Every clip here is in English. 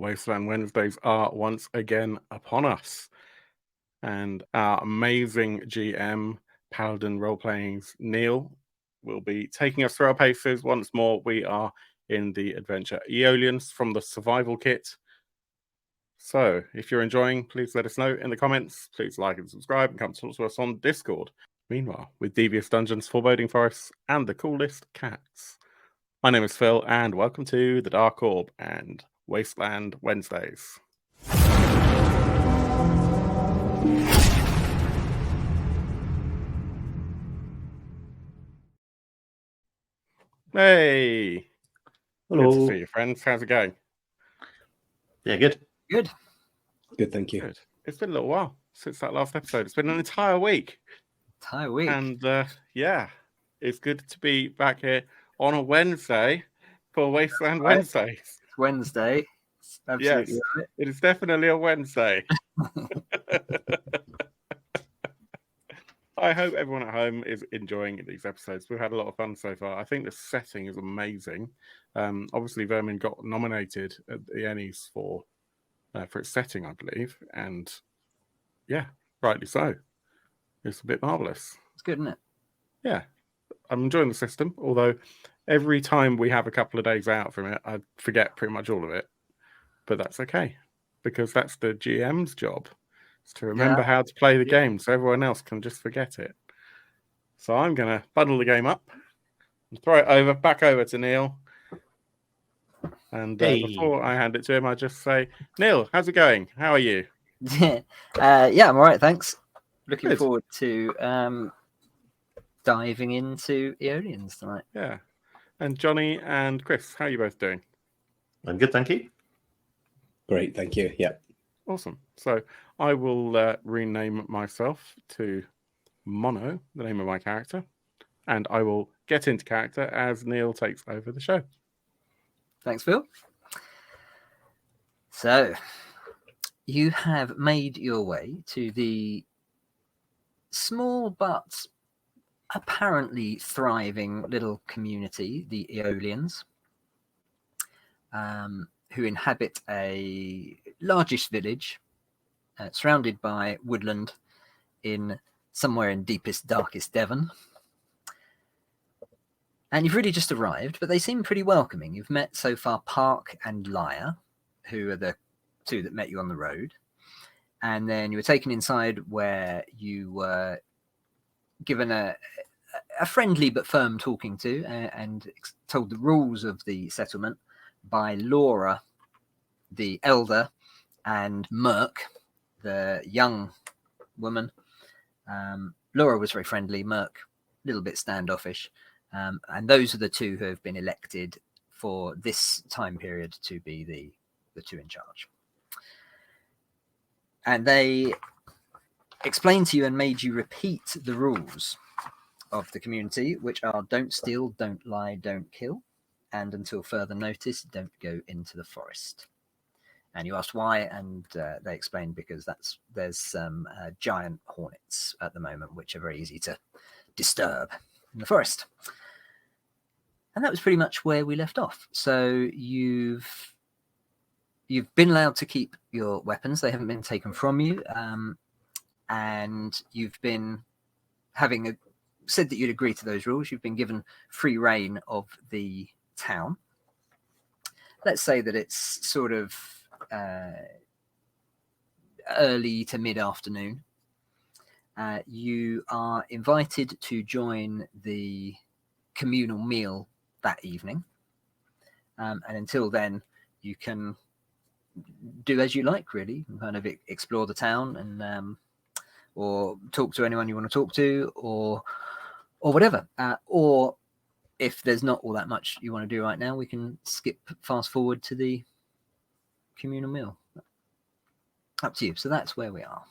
Wasteland Wednesdays are once again upon us. And our amazing GM, Paladin Roleplaying's Neil, will be taking us through our paces once more. We are in the adventure Aeolians from the survival kit. So, if you're enjoying, please let us know in the comments. Please like and subscribe and come talk to us on Discord. Meanwhile, with devious dungeons, foreboding forests, and the coolest cats. My name is Phil, and welcome to the Dark Orb and Wasteland Wednesdays. Hey! Hello. Good to see you, friends. How's it going? Yeah, good. Good. Good, thank you. Good. It's been a little while since that last episode. It's been an entire week. And yeah, it's good to be back here on a Wednesday for Wasteland Wednesdays. It's Wednesday. It's absolutely Yes, right. it is definitely a Wednesday. I hope everyone at home is enjoying these episodes. We've had a lot of fun so far. I think the setting is amazing. Obviously, Vermin got nominated at the Ennies for its setting, I believe. And yeah, rightly so. It's a bit marvellous. It's good, isn't it? Yeah, I'm enjoying the system, although every time we have a couple of days out from it, I forget pretty much all of it. But that's okay, because that's the GM's job, is to remember how to play the game so everyone else can just forget it. So I'm going to bundle the game up and throw it back over to Neil. And before I hand it to him, I just say, Neil, how's it going? How are you? Yeah, I'm all right, thanks. Looking Good. forward to diving into Aeolians tonight. Yeah. And Johnny and Chris, how are you both doing? I'm good, thank you. Great, thank you. Yeah. Awesome. So I will rename myself to Mono, the name of my character, and I will get into character as Neil takes over the show. Thanks, Phil. So you have made your way to the small but apparently thriving little community, the Aeolians, who inhabit a largish village surrounded by woodland in somewhere in deepest, darkest Devon. And you've really just arrived, but they seem pretty welcoming. You've met so far Park and Lyre, who are the two that met you on the road. And then you were taken inside where you were given a friendly but firm talking to and told the rules of the settlement by Laura, the elder, and Merc, the young woman. Laura was very friendly, Merc a little bit standoffish. And those are the two who have been elected for this time period to be the two in charge. And they explained to you and made you repeat the rules of the community, which are don't steal, don't lie, don't kill, and until further notice, don't go into the forest. And you asked why, and they explained because there's some giant hornets at the moment, which are very easy to disturb in the forest. And that was pretty much where we left off. So you've been allowed to keep your weapons; they haven't been taken from you, and you've been said that you'd agree to those rules. You've been given free reign of the town. Let's say that it's sort of early to mid-afternoon. You are invited to join the communal meal that evening. And until then, you can do as you like, really. Kind of explore the town and or talk to anyone you want to talk to or whatever. Or if there's not all that much you want to do right now, we can fast forward to the communal meal. Up to you. So that's where we are.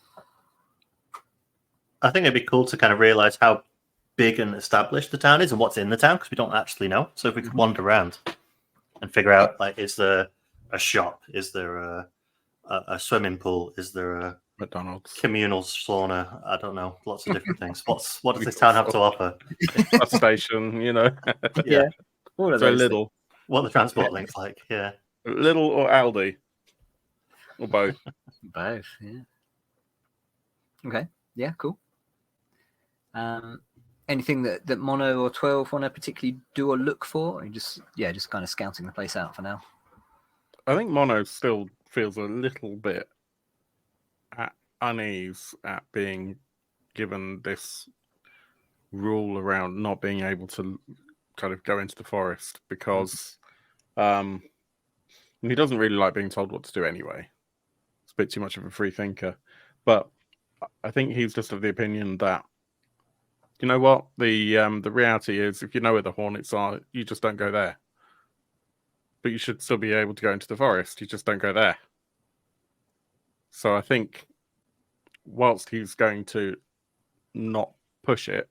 I think it'd be cool to kind of realize how big and established the town is and what's in the town, because we don't actually know. So if we could wander around and figure out, like, is there a shop? Is there a swimming pool? Is there a McDonald's communal sauna? I don't know. Lots of different things. What does this town have to offer? Bus station, Yeah. All of so those little. What the transport links like? Yeah. Little or Aldi? or both. Both, yeah. Okay, yeah, cool. Anything that Mono or 12 want to particularly do or look for? Or just kind of scouting the place out for now. I think Mono still feels a little bit at unease at being given this rule around not being able to kind of go into the forest because he doesn't really like being told what to do anyway. It's a bit too much of a free thinker. But I think he's just of the opinion that, you know what, the reality is, if you know where the hornets are, you just don't go there. But you should still be able to go into the forest. You just don't go there. So I think whilst he's going to not push it,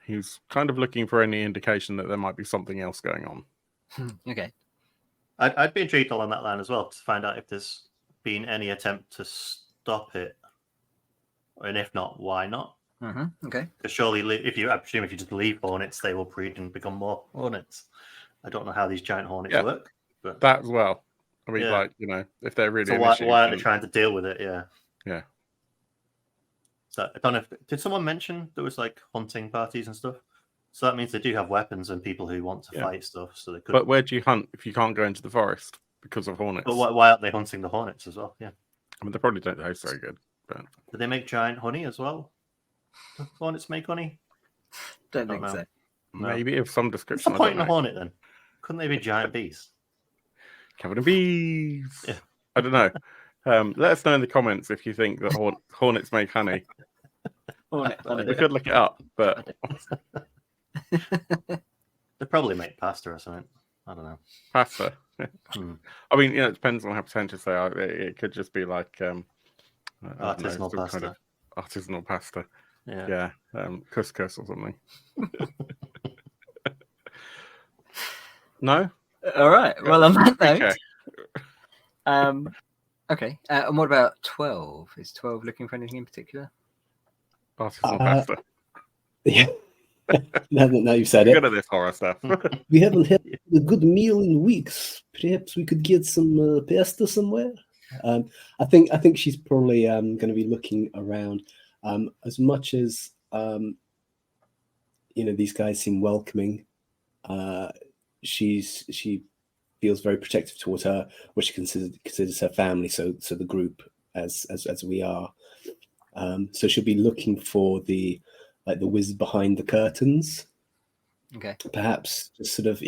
he's kind of looking for any indication that there might be something else going on. Okay. I'd be intrigued along that line as well to find out if there's been any attempt to stop it, and if not, why not? Okay. Because surely, I presume if you just leave hornets, they will breed and become more hornets. I don't know how these giant hornets work, but that as well. I mean, like, you know, if they're really so why aren't they trying to deal with it? Yeah. So I don't know. Did someone mention there was like hunting parties and stuff? So that means they do have weapons and people who want to fight stuff. So they could. But where do you hunt if you can't go into the forest because of hornets? But why aren't they hunting the hornets as well? Yeah. I mean, they probably don't taste very good. But do they make giant honey as well? Do hornets make honey? Don't think so. Maybe of some description. What's the point in a hornet then? Couldn't they be giant bees? Covered in bees. Yeah. I don't know. Let us know in the comments if you think that hornets make honey. We could look it up, but they probably make pasta or something. I don't know. Pasta. I mean, it depends on how pretentious they are. It could just be like artisanal pasta. Kind of artisanal pasta. Yeah. Couscous or something. No. All right. Well, on that note, okay. And what about 12? Is 12 looking for anything in particular? Artisanal pasta. Yeah. now you've said it. Good at this horror stuff. We haven't had a good meal in weeks. Perhaps we could get some pasta somewhere. I think she's probably going to be looking around. As much as these guys seem welcoming, she feels very protective towards her, which she considers her family. So the group as we are. So she'll be looking for the wizard behind the curtains. Okay. Perhaps just sort of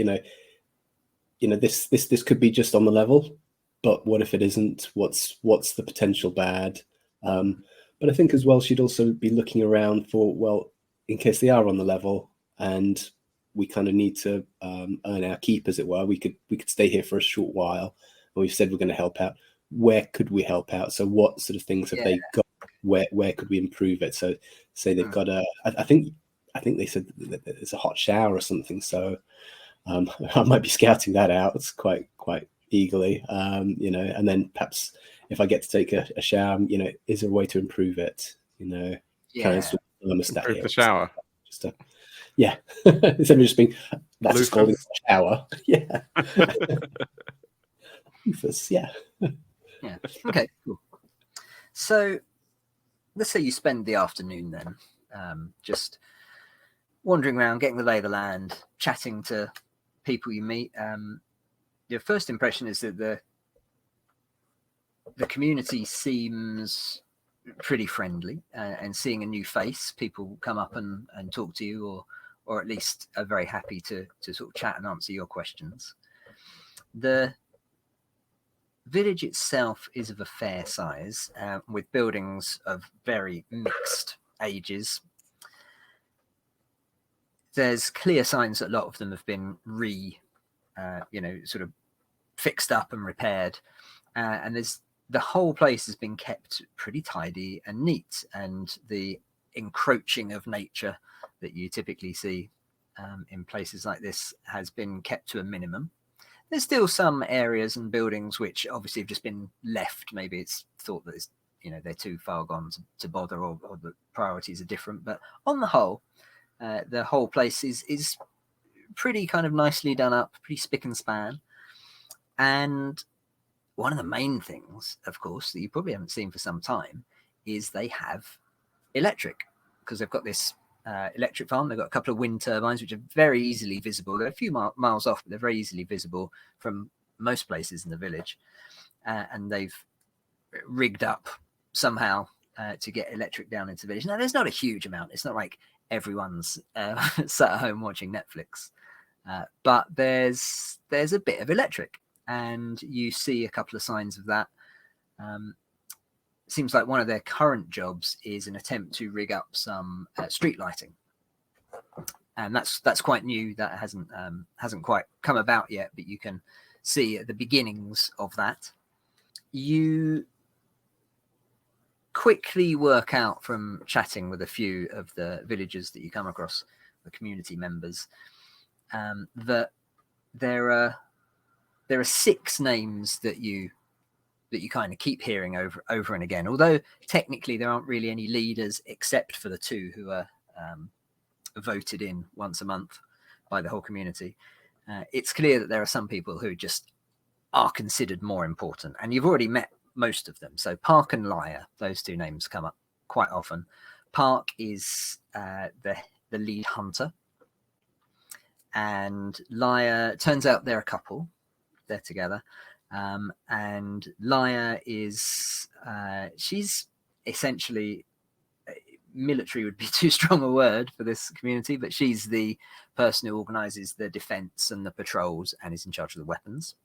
this could be just on the level, but what if it isn't? What's the potential bad? But I think as well she'd also be looking around for, well, in case they are on the level and we kind of need to earn our keep, as it were. We could stay here for a short while, and we've said we're going to help out. Where could we help out? So what sort of things have they got? Where could we improve it? So say they've got I think they said that it's a hot shower or something. So I might be scouting that out. It's quite eagerly, and then perhaps if I get to take a shower, is there a way to improve it? Kind of improve the shower. Instead of just being that's a scalding shower. Yeah. Yeah. Yeah. Okay. Cool. So let's say you spend the afternoon then, just wandering around, getting the lay of the land, chatting to people you meet. Your first impression is that the community seems pretty friendly, and seeing a new face, people come up and talk to you, or at least are very happy to sort of chat and answer your questions. The village itself is of a fair size, with buildings of very mixed ages. There's clear signs that a lot of them have been sort of fixed up and repaired, and the whole place has been kept pretty tidy and neat, and the encroaching of nature that you typically see in places like this has been kept to a minimum. There's still some areas and buildings which obviously have just been left. Maybe it's thought that they're too far gone to bother, or the priorities are different. But on the whole place is pretty kind of nicely done up, pretty spick and span. And one of the main things, of course, that you probably haven't seen for some time is they have electric, because they've got this electric farm. They've got a couple of wind turbines, which are very easily visible. They're a few miles off, but they're very easily visible from most places in the village. And they've rigged up somehow to get electric down into the village. Now, there's not a huge amount. It's not like everyone's sat at home watching Netflix. But there's a bit of electric, and you see a couple of signs of that. Seems like one of their current jobs is an attempt to rig up some street lighting, and that's quite new. That hasn't quite come about yet, but you can see the beginnings of that. You quickly work out from chatting with a few of the villagers that you come across, the community members, that there are 6 names that you kind of keep hearing over and again. Although technically there aren't really any leaders except for the 2 who are voted in once a month by the whole community. It's clear that there are some people who just are considered more important, and you've already met most of them. So Park and Lyre, those 2 names come up quite often. Park is the lead hunter, and Lyre, turns out they're a couple. They're together. And Lyre is, she's essentially, military would be too strong a word for this community, but she's the person who organizes the defense and the patrols and is in charge of the weapons.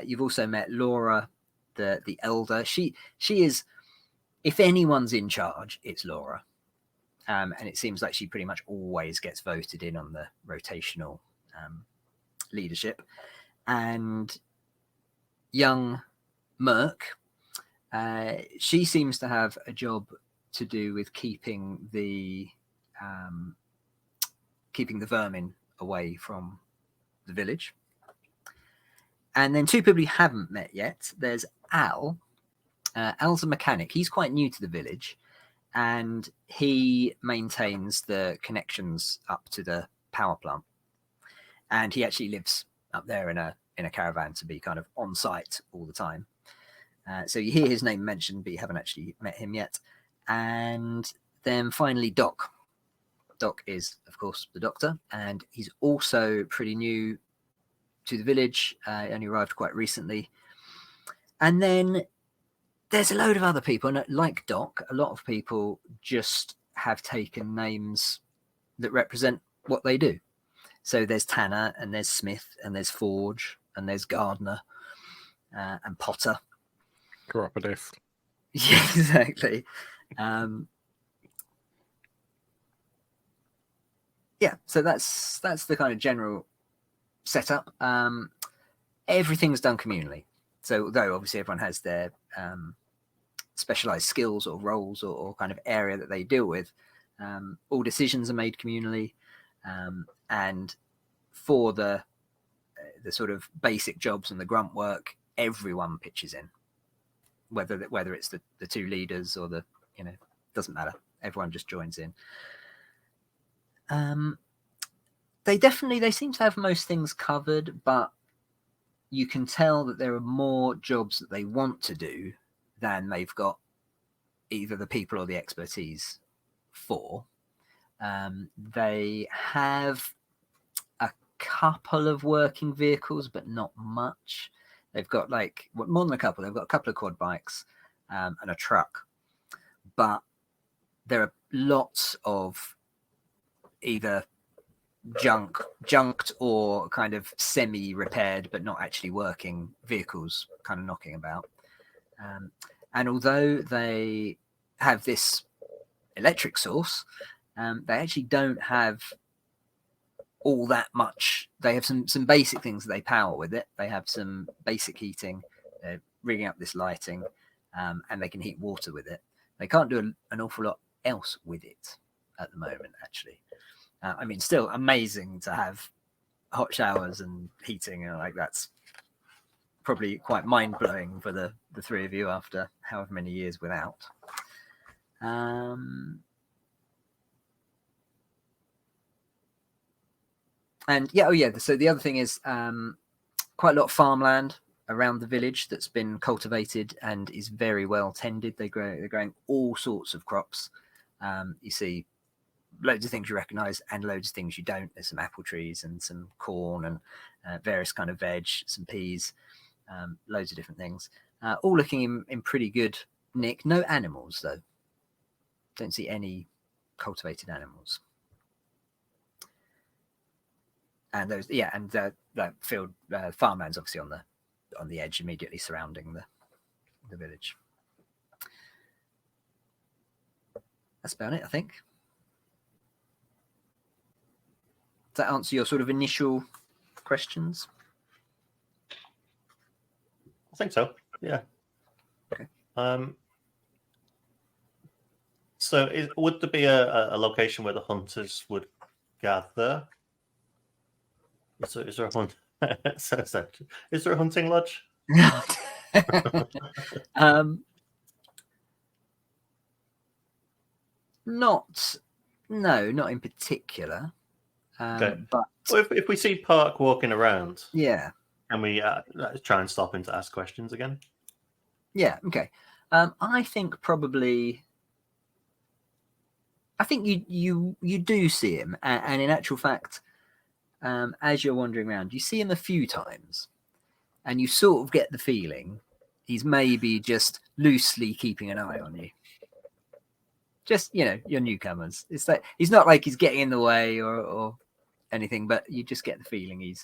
You've also met Laura, the elder. She is, if anyone's in charge, it's Laura. And it seems like she pretty much always gets voted in on the rotational leadership. And young Merc, she seems to have a job to do with keeping the vermin away from the village. And then 2 people you haven't met yet. There's Al. Al's a mechanic. He's quite new to the village, and he maintains the connections up to the power plant. And he actually lives up there in a caravan to be kind of on site all the time. So you hear his name mentioned, but you haven't actually met him yet. And then finally, Doc. Doc is, of course, the doctor, and he's also pretty new to the village. Only arrived quite recently. And then there's a load of other people, and like Doc, a lot of people just have taken names that represent what they do. So there's Tanner, and there's Smith, and there's Forge, and there's Gardener, and Potter. Chiropodist. Yeah, exactly. Yeah, so that's the kind of general setup. Everything's done communally. So though obviously everyone has their specialized skills or roles or kind of area that they deal with, all decisions are made communally. And for the sort of basic jobs and the grunt work, everyone pitches in, whether it's the 2 leaders or doesn't matter. Everyone just joins in. They seem to have most things covered, but you can tell that there are more jobs that they want to do than they've got either the people or the expertise for. They have a couple of working vehicles, but not much. They've got more than a couple. They've got a couple of quad bikes and a truck, but there are lots of either junked or kind of semi-repaired but not actually working vehicles kind of knocking about. And although they have this electric source, they actually don't have all that much. They have some basic things that they power with it. They have some basic heating, rigging up this lighting, and they can heat water with it. They can't do an awful lot else with it at the moment, actually. I mean, still amazing to have hot showers and heating, and that's probably quite mind-blowing for the 3 of you after however many years without. And so the other thing is quite a lot of farmland around the village that's been cultivated and is very well tended. They're growing all sorts of crops. You see loads of things you recognise and loads of things you don't. There's some apple trees and some corn and various kind of veg, some peas, loads of different things. All looking in pretty good nick. No animals though. Don't see any cultivated animals. And those, and that field farmlands obviously on the edge immediately surrounding the village. That's about it, I think. Does that answer your sort of initial questions? I think so. Yeah. Okay. So, would there be a location where the hunters would gather? Is there a hunt? Is there a hunting lodge? Not in particular. Okay. But well, if we see Park walking around, yeah, and we let's try and stop him to ask questions again. Yeah. Okay. I think probably. I think you do see him, and in actual fact, as you're wandering around, you see him a few times, and you sort of get the feeling he's maybe just loosely keeping an eye on you. Just, you're newcomers. It's like he's not like he's getting in the way or anything, but you just get the feeling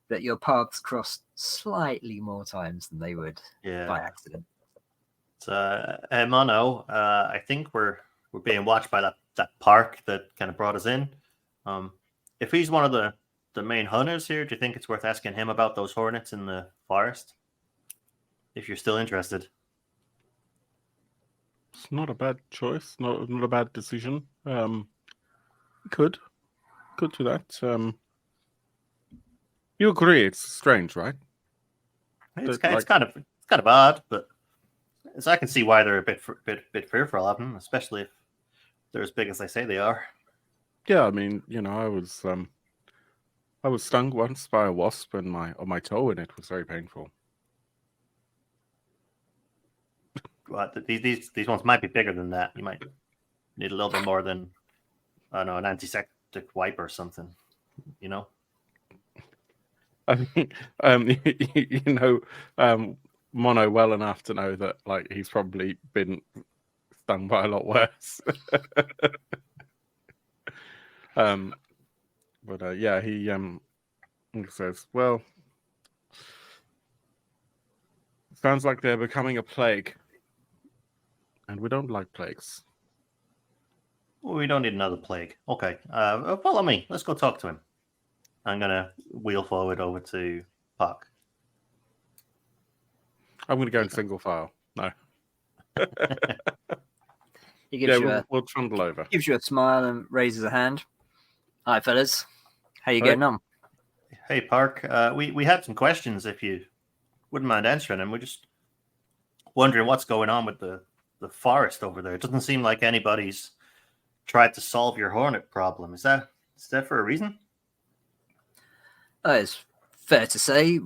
that your paths crossed slightly more times than they would by accident. So, Mono, I think we're being watched by that park that kind of brought us in. If he's one of the main hunters here, do you think it's worth asking him about those hornets in the forest? If you're still interested. It's not a bad choice. Not a bad decision. Could do that. You agree? It's strange, right? It's kind of odd, but I can see why they're a bit fearful of them, especially if they're as big as they say they are. Yeah, I mean, I was stung once by a wasp on my toe, and it was very painful. Well, these ones might be bigger than that. You might need a little bit more than, I don't know, an antiseptic wipe or something. I think Mono well enough to know that he's probably been stung by a lot worse. But he says, well, sounds like they're becoming a plague, and we don't like plagues. Well, we don't need another plague. Okay, follow me. Let's go talk to him. I'm gonna wheel forward over to Park. I'm gonna go in single file. No. He gives we'll trundle over. Gives you a smile and raises a hand. Hi, fellas. How you getting on? Hey, Park. We had some questions. If you wouldn't mind answering them, we're just wondering what's going on with the forest over there. It doesn't seem like anybody's tried to solve your hornet problem. Is that for a reason? It's fair to say.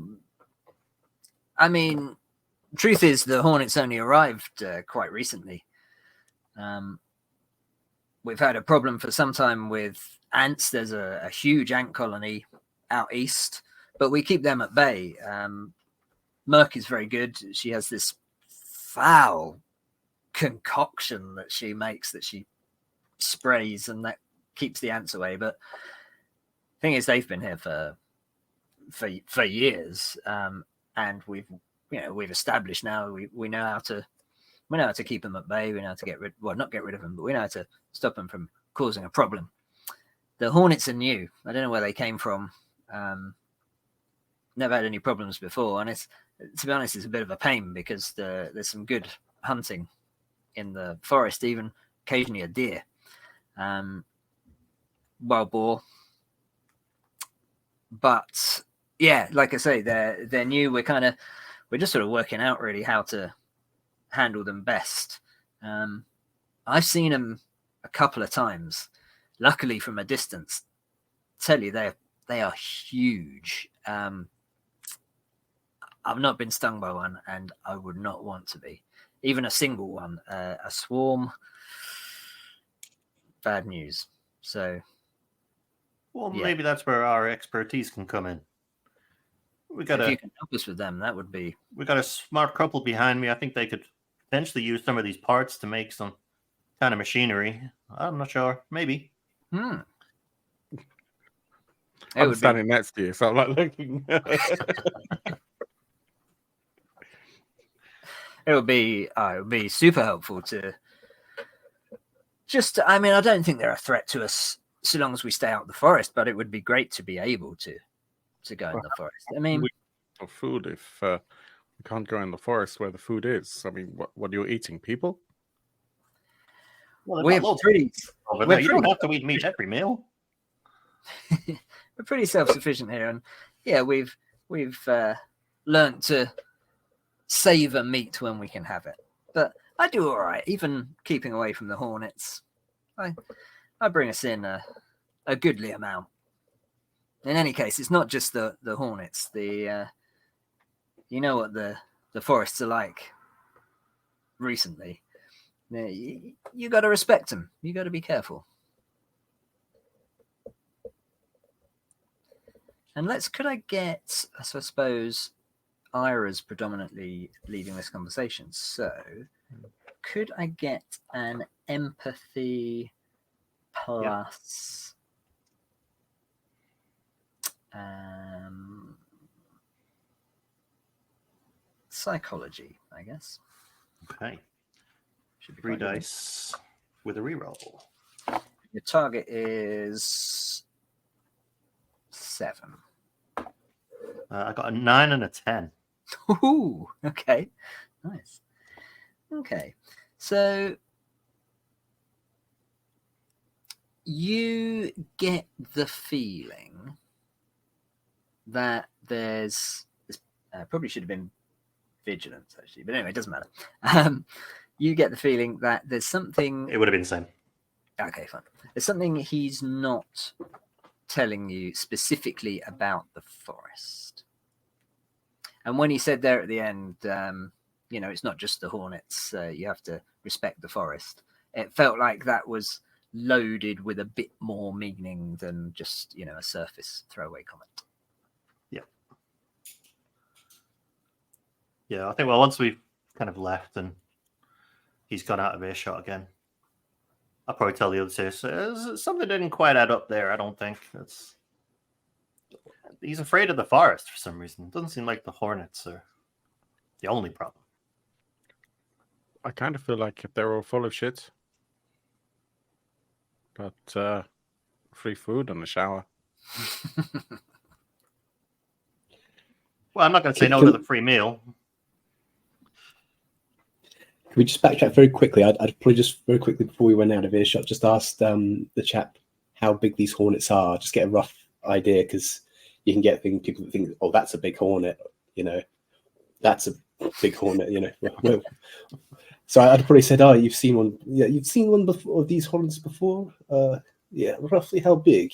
I mean, truth is, the hornets only arrived quite recently. We've had a problem for some time with ants. There's a huge ant colony out east, but we keep them at bay. Merc is very good. She has this foul concoction that she makes that she sprays, and that keeps the ants away. But the thing is, they've been here for years, and we've established now we know how to keep them at bay. We know how to not get rid of them, but we know how to stop them from causing a problem. The hornets are new. I don't know where they came from. Never had any problems before, and to be honest, it's a bit of a pain because there's some good hunting in the forest, even occasionally a deer, wild boar. But yeah, like I say, they're new. We're just sort of working out really how to handle them best. I've seen them a couple of times, luckily from a distance. Tell you, they are huge. I've not been stung by one, and I would not want to be. Even a single one. A swarm, bad news. So, Well, yeah. maybe that's where our expertise can come in. We got if a you can help us with them, that would be... we got a smart couple behind me. I think they could potentially use some of these parts to make some kind of machinery. I'm not sure. Maybe. It I'm would be... standing next to you, so I'm like looking. It would be super helpful to just... I mean, I don't think they're a threat to us so long as we stay out of the forest, but it would be great to be able to go in the forest. I mean... For food, if we can't go in the forest where the food is. I mean, what are you eating? People? Well, We're pretty... over we're there. You don't pretty- have to eat meat every meal. We're pretty self-sufficient here, and yeah, we've learnt to savor meat when we can have it. But I do all right, even keeping away from the hornets. I bring us in a goodly amount. In any case, it's not just the hornets. You know what the forests are like recently. You got to respect them. You got to be careful. And could I get, I suppose, Ira's predominantly leading this conversation. So could I get an empathy plus psychology, I guess. Okay. Should be 3 quite good. dice with a reroll. Your target is 7. I got a 9 and a 10. Ooh, okay. Nice. Okay. So you get the feeling that there's probably should have been vigilance actually, but anyway, it doesn't matter. You get the feeling that there's something. It would have been the same. Okay, fine. There's something he's not telling you specifically about the forest. And when he said there at the end, it's not just the hornets. You have to respect the forest. It felt like that was loaded with a bit more meaning than just, a surface throwaway comment. Yeah, I think, once we've kind of left and he's gone out of earshot again, I'll probably tell the other two, something didn't quite add up there, I don't think. He's afraid of the forest for some reason. It doesn't seem like the hornets are the only problem. I kind of feel like they're all full of shit. But free food and a shower. Well, I'm not going to say no to the free meal. Can we just backtrack very quickly? I'd probably just very quickly before we went out of earshot, just ask the chap how big these hornets are. Just get a rough idea, because you can get people that think, oh, that's a big hornet. That's a big hornet. Well, so I'd probably said, oh, you've seen one. Yeah, you've seen one of these hornets before. Yeah, roughly how big?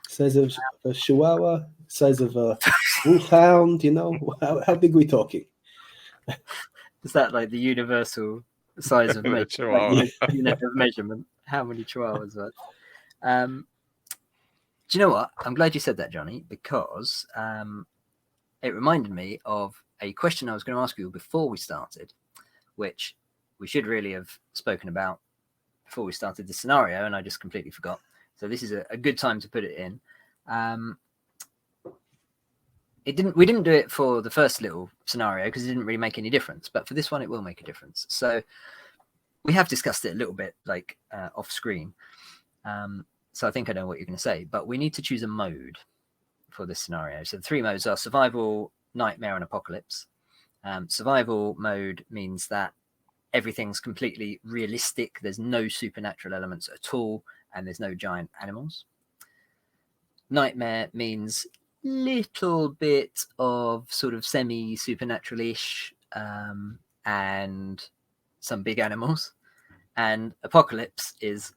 Size of a chihuahua, size of a wolfhound. How big are we talking? Is that like the universal size of measurement? How many chihuahuas are? Do you know what? I'm glad you said that, Johnny, because it reminded me of a question I was going to ask you before we started, which we should really have spoken about before we started the scenario, and I just completely forgot. So this is a good time to put it in. We didn't do it for the first little scenario because it didn't really make any difference, but for this one it will make a difference. So we have discussed it a little bit off screen. So I think I know what you're going to say, but we need to choose a mode for this scenario. So the 3 modes are survival, nightmare, and apocalypse. Survival mode means that everything's completely realistic. There's no supernatural elements at all, and there's no giant animals. Nightmare means little bit of sort of semi-supernatural-ish and some big animals. And apocalypse is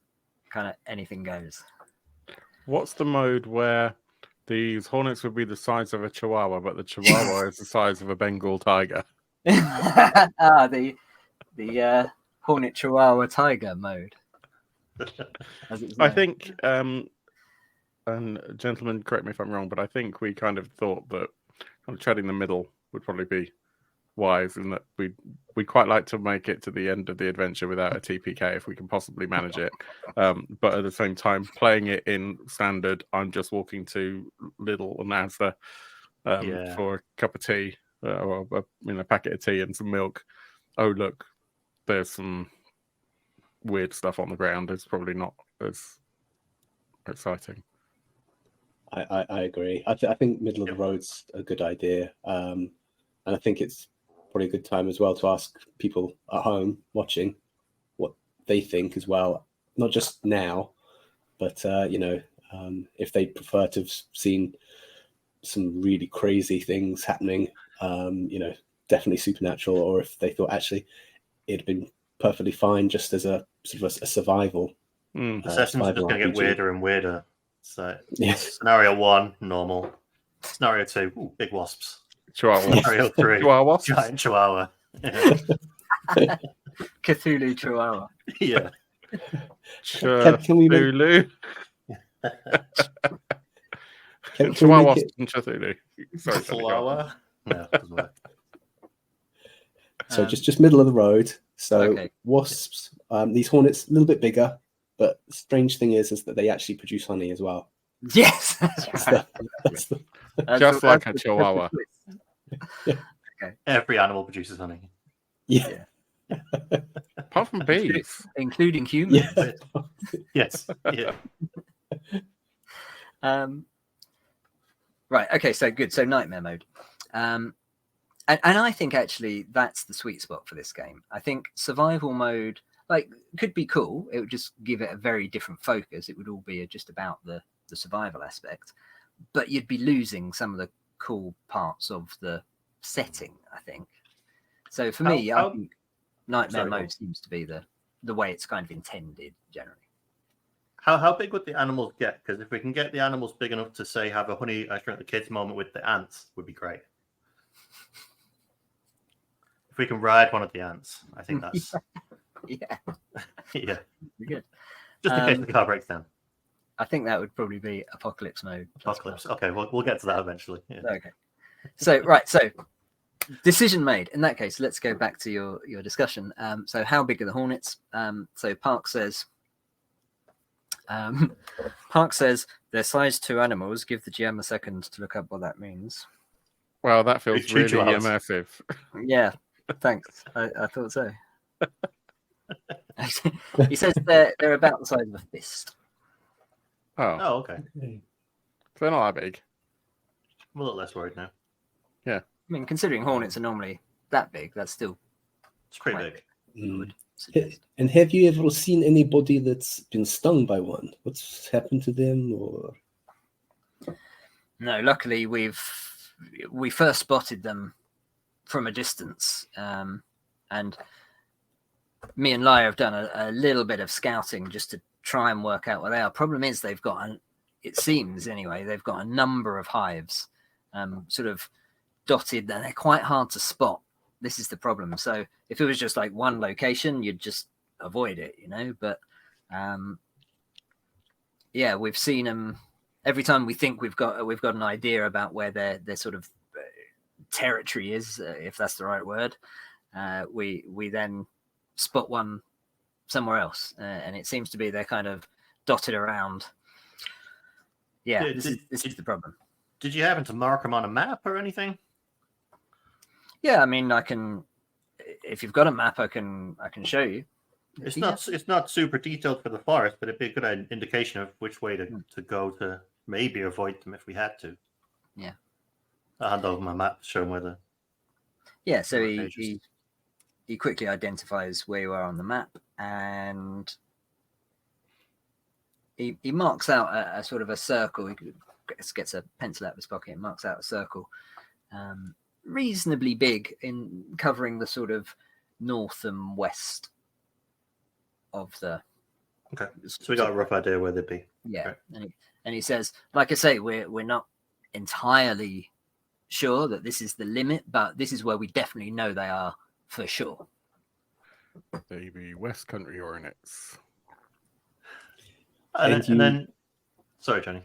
kind of anything goes. What's the mode where These hornets would be the size of a chihuahua, but the chihuahua is the size of a Bengal tiger. the Hornet Chihuahua Tiger mode. As it's I known. think, and gentlemen, correct me if I'm wrong, but I think we kind of thought that kind of treading the middle would probably be wise, and that we quite like to make it to the end of the adventure without a TPK if we can possibly manage it. But at the same time, playing it in standard, I'm just walking to Lidl and Asda for a cup of tea or a packet of tea and some milk. Oh look, there's some weird stuff on the ground. It's probably not as exciting. I agree. I think middle of the road's a good idea, and I think it's probably a good time as well to ask people at home watching what they think as well. Not just now, but if they prefer to have seen some really crazy things happening, definitely supernatural, or if they thought actually it'd been perfectly fine just as a sort of a survival. The sessions are just going to get weirder and weirder. So, yes. Scenario 1, normal. Scenario 2, big wasps. Chihuahua. Scenario 3, Chihuahua. giant chihuahua. Yeah. Cthulhu Chihuahua. Yeah. Can we make Cthulhu. can we Chihuahua make it? and Cthulhu. Sorry, Chihuahua. No, doesn't work. So just middle of the road. So Okay. wasps, these hornets, a little bit bigger, but the strange thing is that they actually produce honey as well. Yes, that's That's right. the- Just like a that's the chihuahua. twist. Every animal produces honey. yeah. Apart from bees. Including humans. Yeah. Yes. Yeah. Right. Okay. So good. So nightmare mode. And I think actually that's the sweet spot for this game. I think survival mode could be cool. It would just give it a very different focus. It would all be just about the survival aspect, but you'd be losing some of the cool parts of the setting, I think. So for me, I think nightmare mode seems to be the way it's kind of intended generally. How big would the animals get? Because if we can get the animals big enough to say have a honey I shrunk the kids moment with the ants, would be great. If we can ride one of the ants, I think that's Yeah. yeah. Good. Just in case the car breaks down. I think that would probably be apocalypse mode. Apocalypse. Okay, we'll get to that eventually. Yeah. Okay. So right. So decision made. In that case, let's go back to your discussion. So how big are the hornets? So Park says. Park says they're size 2 animals. Give the GM a second to look up what that means. Well, that feels Two really chihuahuas. immersive. Yeah, thanks. I thought so. He says they're about the size of a fist. Oh, Oh, okay. they're not that big. I'm a little less worried now. I mean, considering hornets are normally that big, that's still It's pretty quite big. I would suggest. And have you ever seen anybody that's been stung by one? What's happened to them? Or No, luckily we first spotted them from a distance, and me and Lyra have done a little bit of scouting just to try and work out where they are. Problem is it seems anyway, they've got a number of hives, sort of dotted, and they're quite hard to spot. This is the problem. So if it was just like one location, you'd just avoid it, but yeah, we've seen them every time we think we've got an idea about where their sort of territory is, if that's the right word. We then spot one somewhere else, and it seems to be they're kind of dotted around. Yeah, this is the problem. Did you happen to mark them on a map or anything? Yeah, I mean, I can. If you've got a map, I can show you. It's not super detailed for the forest, but it'd be a good indication of which way to go to maybe avoid them if we had to. Yeah. I'll hand over my map to show him where the. Yeah, so locations. he quickly identifies where you are on the map, and he marks out a sort of a circle. He gets a pencil out of his pocket and marks out a circle, reasonably big, in covering the sort of north and west of the. Okay, so we got a rough idea where they'd be. Yeah, Okay. and he says, like I say, we're not entirely sure that this is the limit, but this is where we definitely know they are for sure. They be West Country Hornets. And, And then, and then, sorry, Johnny.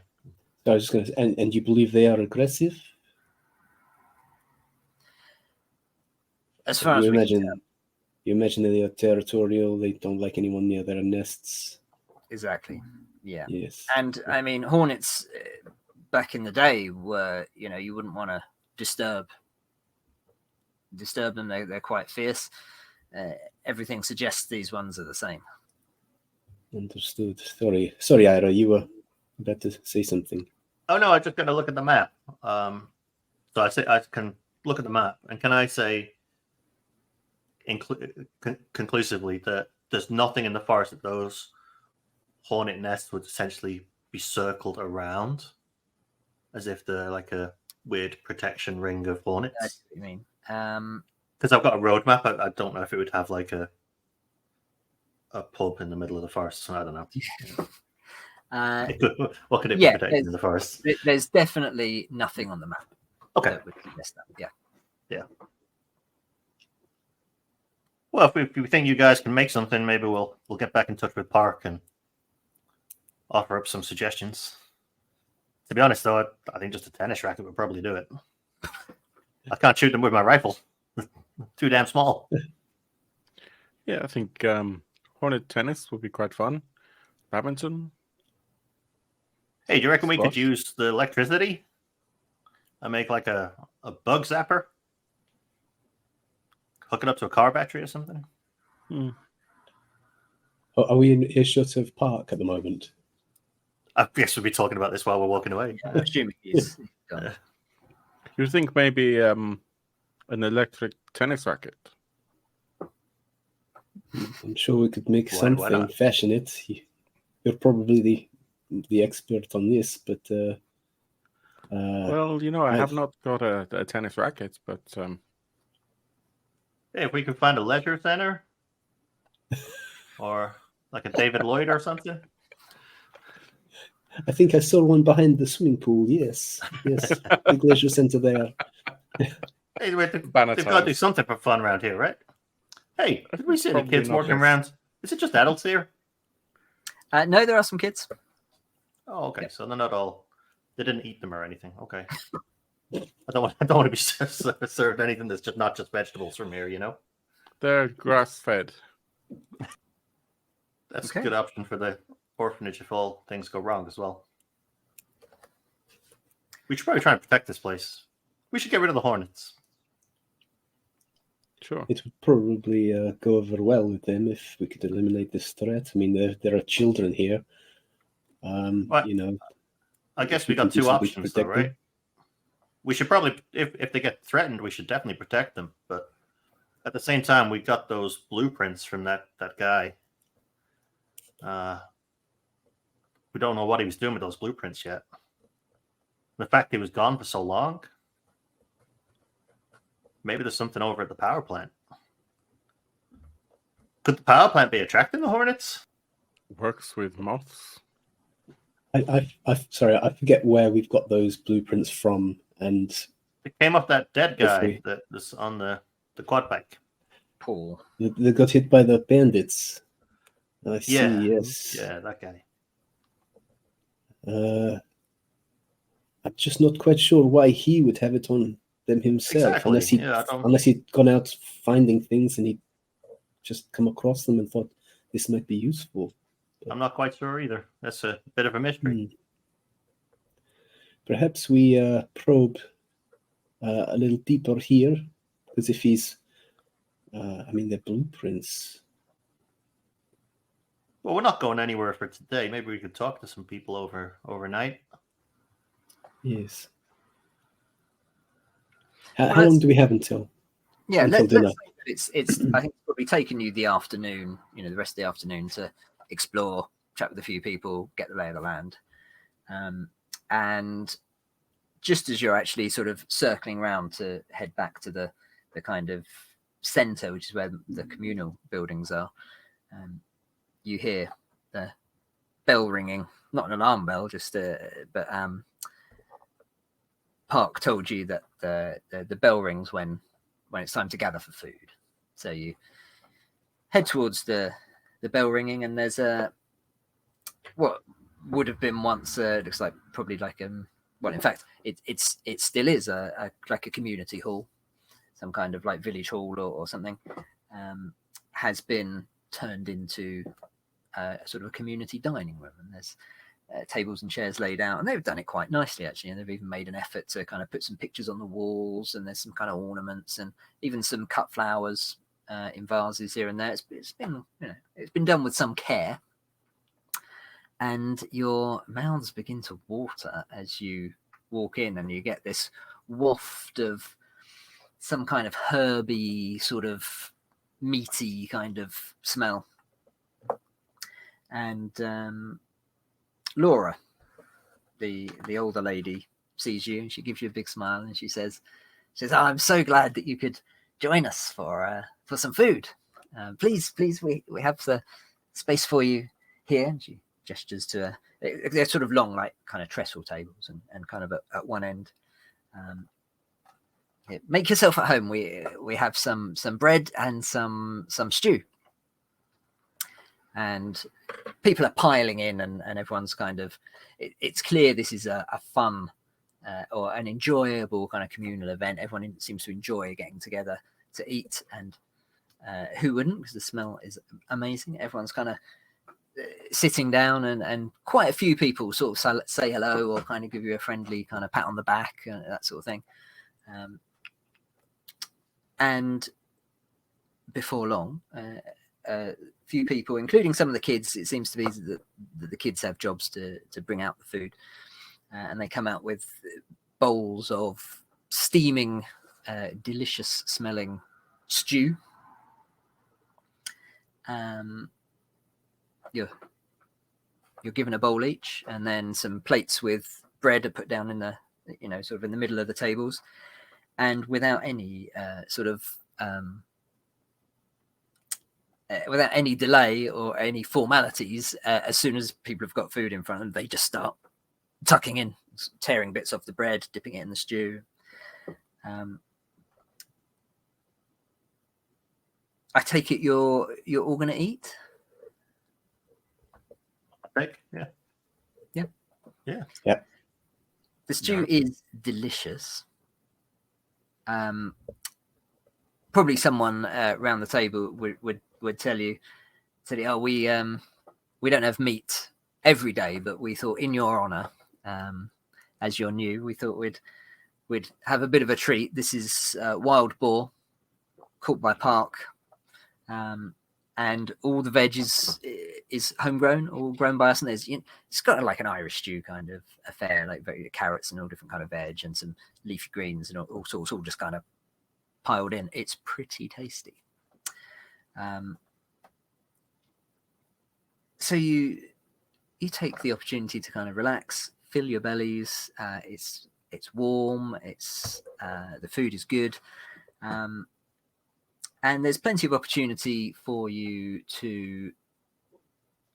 I was just going to say, and you believe they are aggressive? As far as you we can imagine, tell. you imagine they are territorial. They don't like anyone near their nests. Exactly. Yeah. Yes. And I mean, hornets back in the day were, you wouldn't want to disturb them. They're quite fierce. Everything suggests these ones are the same. Understood. Sorry, Ira. You were about to say something. Oh no, I just got to look at the map. So I can look at the map, and can I say conclusively that there's nothing in the forest that those hornet nests would essentially be circled around, as if they're like a weird protection ring of hornets. That's what you mean. Because I've got a road map. I don't know if it would have like a pub in the middle of the forest. I don't know. What could it be protecting in the forest? There's definitely nothing on the map. Okay. That would suggest that. Yeah. Well, if we think you guys can make something, maybe we'll get back in touch with Park and offer up some suggestions. To be honest, though, I think just a tennis racket would probably do it. I can't shoot them with my rifle. Too damn small. Yeah, I think Hornet tennis would be quite fun. Badminton. Hey, do you reckon we could Squash. use the electricity and make like a bug zapper? Hook it up to a car battery or something? Are we in earshot of Park at the moment? I guess we'll be talking about this while we're walking away. Yeah, assuming he's done. You think maybe an electric tennis racket? I'm sure we could make Why something, not? fashion it. You're probably the expert on this, but Well, I have not got a tennis racket, but Hey, if we could find a leisure center or like a David Lloyd or something. I think I saw one behind the swimming pool. Yes, big leisure center there. Hey, they've Banner got to do times. something for fun around here, right? Hey, did we see any Probably kids not walking this. around? Is it just adults here? No, there are some kids. Oh, okay. Yeah. So they're not all. They didn't eat them or anything. Okay. I don't want to be served anything that's just not just vegetables from here. they're grass fed. That's Okay. a good option for the orphanage if all things go wrong as well. We should probably try and protect this place. We should get rid of the hornets. Sure. It would probably go over well with them if we could eliminate this threat. I mean, there are children here. What? I guess we we can got do two something to options though, protect them. right? We should probably, if they get threatened, we should definitely protect them. But at the same time, we got those blueprints from that guy. We don't know what he was doing with those blueprints yet. The fact he was gone for so long, maybe there's something over at the power plant. Could the power plant be attracting the hornets? Works with moths. Sorry, I forget where we've got those blueprints from, and It came off that dead guy Hopefully. that was on the quad bike. Paul. they got hit by the bandits. I see. Yeah. Yes. Yeah, that guy. I'm just not quite sure why he would have it on them himself, Exactly. Yeah, I don't- unless he'd gone out finding things and he'd just come across them and thought this might be useful. I'm not quite sure either. That's a bit of a mystery. Perhaps we probe a little deeper here, because if he's, the blueprints. Well, we're not going anywhere for today. Maybe we could talk to some people overnight. Yes. Well, How long do we have until? Yeah, Until let's dinner. say that it's. I think it's probably taken you the afternoon, the rest of the afternoon to explore, chat with a few people, get the lay of the land, and just as you're actually sort of circling around to head back to the kind of center, which is where the communal buildings are, you hear the bell ringing, not an alarm bell, just but Park told you that the bell rings when it's time to gather for food. So you head towards the bell ringing, and there's what would have been once looks like probably like well, in fact, it still is like a community hall, some kind of like village hall or something, has been turned into sort of a community dining room, and there's tables and chairs laid out, and they've done it quite nicely actually, and they've even made an effort to kind of put some pictures on the walls, and there's some kind of ornaments and even some cut flowers in vases here and there. It's been, you know, it's been done with some care, and your mouths begin to water as you walk in, and you get this waft of some kind of herby, sort of meaty kind of smell. And Laura, the older lady, sees you, and she gives you a big smile, and she says, "Oh, I'm so glad that you could join us for some food. Please, we have the space for you here." And she gestures to they're sort of long, like kind of trestle tables, and kind of at one end. Make yourself at home. We have some bread and some stew. And people are piling in, and everyone's kind of, it's clear this is a fun or an enjoyable kind of communal event. Everyone seems to enjoy getting together to eat, and who wouldn't, because the smell is amazing. Everyone's kind of sitting down, and quite a few people sort of say hello or kind of give you a friendly kind of pat on the back, that sort of thing. And before long, a few people, including some of the kids, it seems to be that the kids have jobs to bring out the food, and they come out with bowls of steaming, delicious smelling stew. You're given a bowl each, and then some plates with bread are put down in the, you know, sort of in the middle of the tables, and without any without any delay or any formalities, as soon as people have got food in front of them, they just start tucking in, tearing bits off the bread, dipping it in the stew. I take it you're all going to eat? I think, yeah. The stew is delicious. Probably someone around the table would tell you, "Oh, we don't have meat every day, but we thought in your honour, as you're new, we thought we'd have a bit of a treat. This is wild boar, caught by Park, and all the veg is homegrown, all grown by us. And there's, you know, it's got like an Irish stew kind of affair, like very carrots and all different kind of veg and some leafy greens and all sorts, all just kind of piled in. It's pretty tasty." So you take the opportunity to kind of relax, fill your bellies. It's warm. It's the food is good, and there's plenty of opportunity for you to,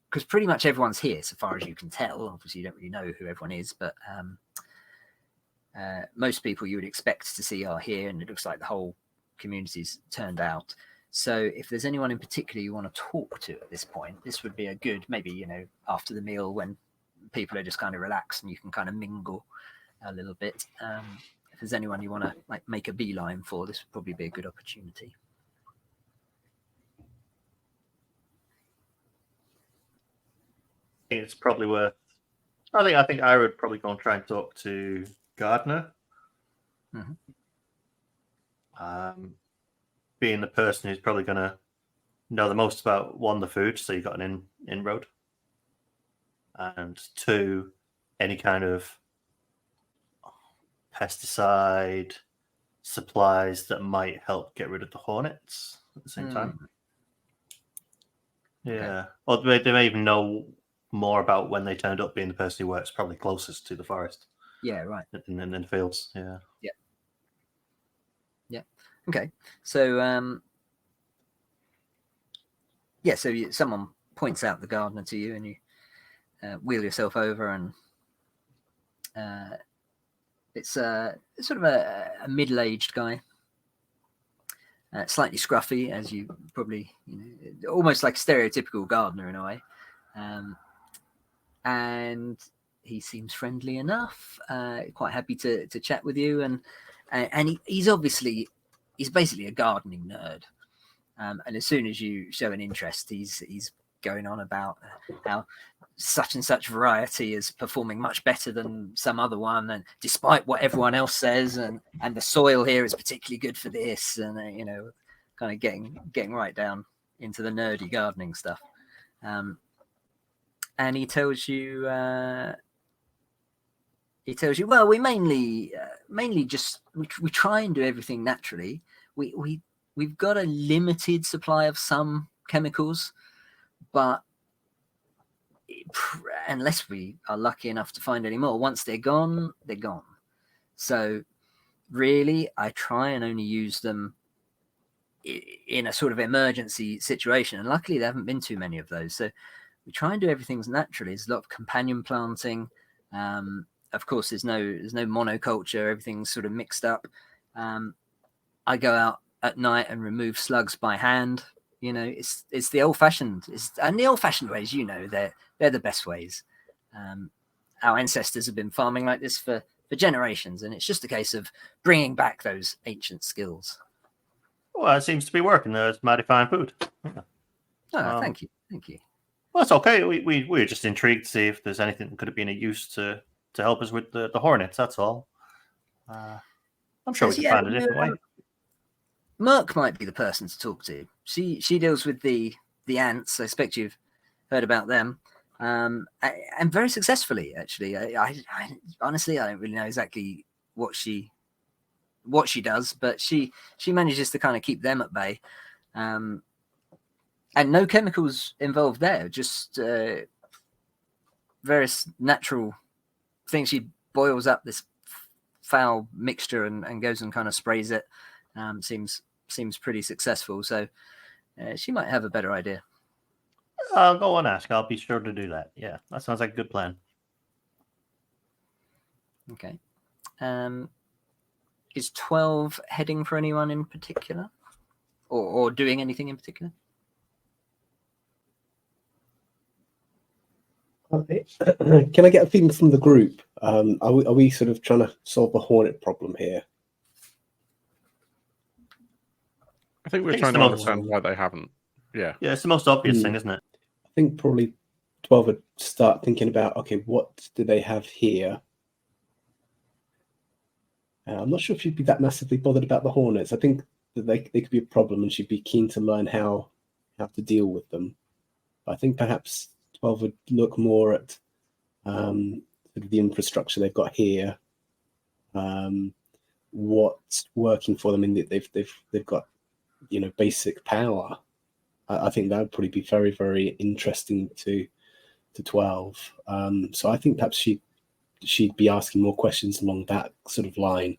because pretty much everyone's here, so far as you can tell. Obviously, you don't really know who everyone is, but most people you would expect to see are here, and it looks like the whole community's turned out. So if there's anyone in particular you want to talk to at this point, this would be a good, maybe, you know, after the meal when people are just kind of relaxed and you can kind of mingle a little bit. If there's anyone you want to like make a beeline for, this would probably be a good opportunity. It's probably worth. I think I would probably go and try and talk to Gardner. Mm-hmm. Being the person who's probably going to know the most about, one, the food, so you got an inroad, and two, any kind of pesticide supplies that might help get rid of the hornets at the same time. Yeah, or they may even know more about when they turned up, being the person who works probably closest to the forest. Yeah, right. In the fields. Yeah. Okay, so someone points out the gardener to you, and you wheel yourself over, and It's sort of a middle-aged guy, slightly scruffy, as you probably, almost like a stereotypical gardener in a way. And he seems friendly enough, quite happy to chat with you, and he's basically a gardening nerd. And as soon as you show an interest, he's going on about how such and such variety is performing much better than some other one, and despite what everyone else says, and the soil here is particularly good for this, and kind of getting right down into the nerdy gardening stuff. And he tells you, well, we mainly just we try and do everything naturally. We've got a limited supply of some chemicals, but unless we are lucky enough to find any more, once they're gone, they're gone. So really, I try and only use them in a sort of emergency situation. And luckily, there haven't been too many of those. So we try and do everything naturally. There's a lot of companion planting. Of course, there's no monoculture. Everything's sort of mixed up. I go out at night and remove slugs by hand. It's the old-fashioned. And the old-fashioned ways, they're the best ways. Our ancestors have been farming like this for generations, and it's just a case of bringing back those ancient skills. Well, it seems to be working. There's mighty fine food. Yeah. Thank you. Well, it's okay. We're just intrigued to see if there's anything that could have been of use to help us with the hornets. That's all. I'm sure we can find a different way. Merc might be the person to talk to. She deals with the ants. I expect you've heard about them, and very successfully, actually. I honestly, I don't really know exactly what she does, but she manages to kind of keep them at bay. And no chemicals involved there, just various natural things. She boils up this foul mixture and goes and kind of sprays it. Seems pretty successful. So she might have a better idea. I'll go and ask. I'll be sure to do that. Yeah, that sounds like a good plan. Okay. Is 12 heading for anyone in particular? Or doing anything in particular? Can I get a feeling from the group? Are we sort of trying to solve the hornet problem here? I think we're trying to understand why they haven't. Yeah, it's the most obvious thing, isn't it? I think probably 12 would start thinking about, okay, what do they have here? I'm not sure if she'd be that massively bothered about the hornets. I think that they could be a problem, and she'd be keen to learn how to deal with them. But I think perhaps 12 would look more at sort of the infrastructure they've got here, what's working for them, in that they've got basic power. I think that would probably be very, very interesting to 12. So I think perhaps she'd be asking more questions along that sort of line.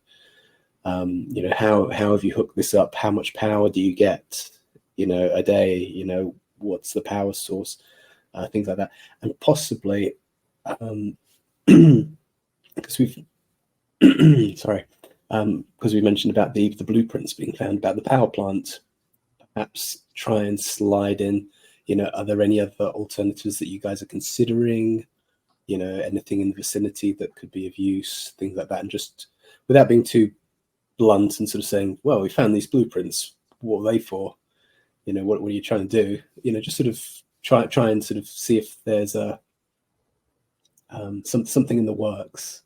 How have you hooked this up? How much power do you get a day? What's the power source? Things like that. And possibly because we've because we mentioned about the blueprints being found about the power plant, perhaps try and slide in, are there any other alternatives that you guys are considering? Anything in the vicinity that could be of use, things like that. And just without being too blunt and sort of saying, well, we found these blueprints, what are they for? What are you trying to do? Just sort of try and sort of see if there's a something in the works.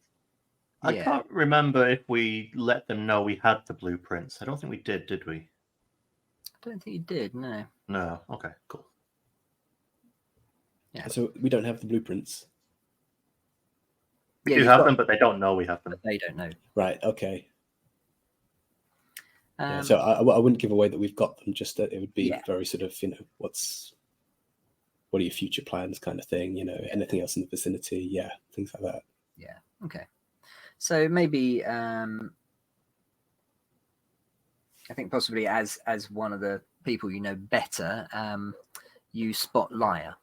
I can't remember if we let them know we had the blueprints. I don't think we did we? I don't think you did, no. No. Okay, cool. Yeah. So we don't have the blueprints. We do have them, but they don't know we have them. They don't know. Right. Okay. So I wouldn't give away that we've got them. Just that it would be very sort of what are your future plans, kind of thing. Anything else in the vicinity? Things like that. Yeah. Okay. So maybe I think possibly as one of the people better, you spot Lyre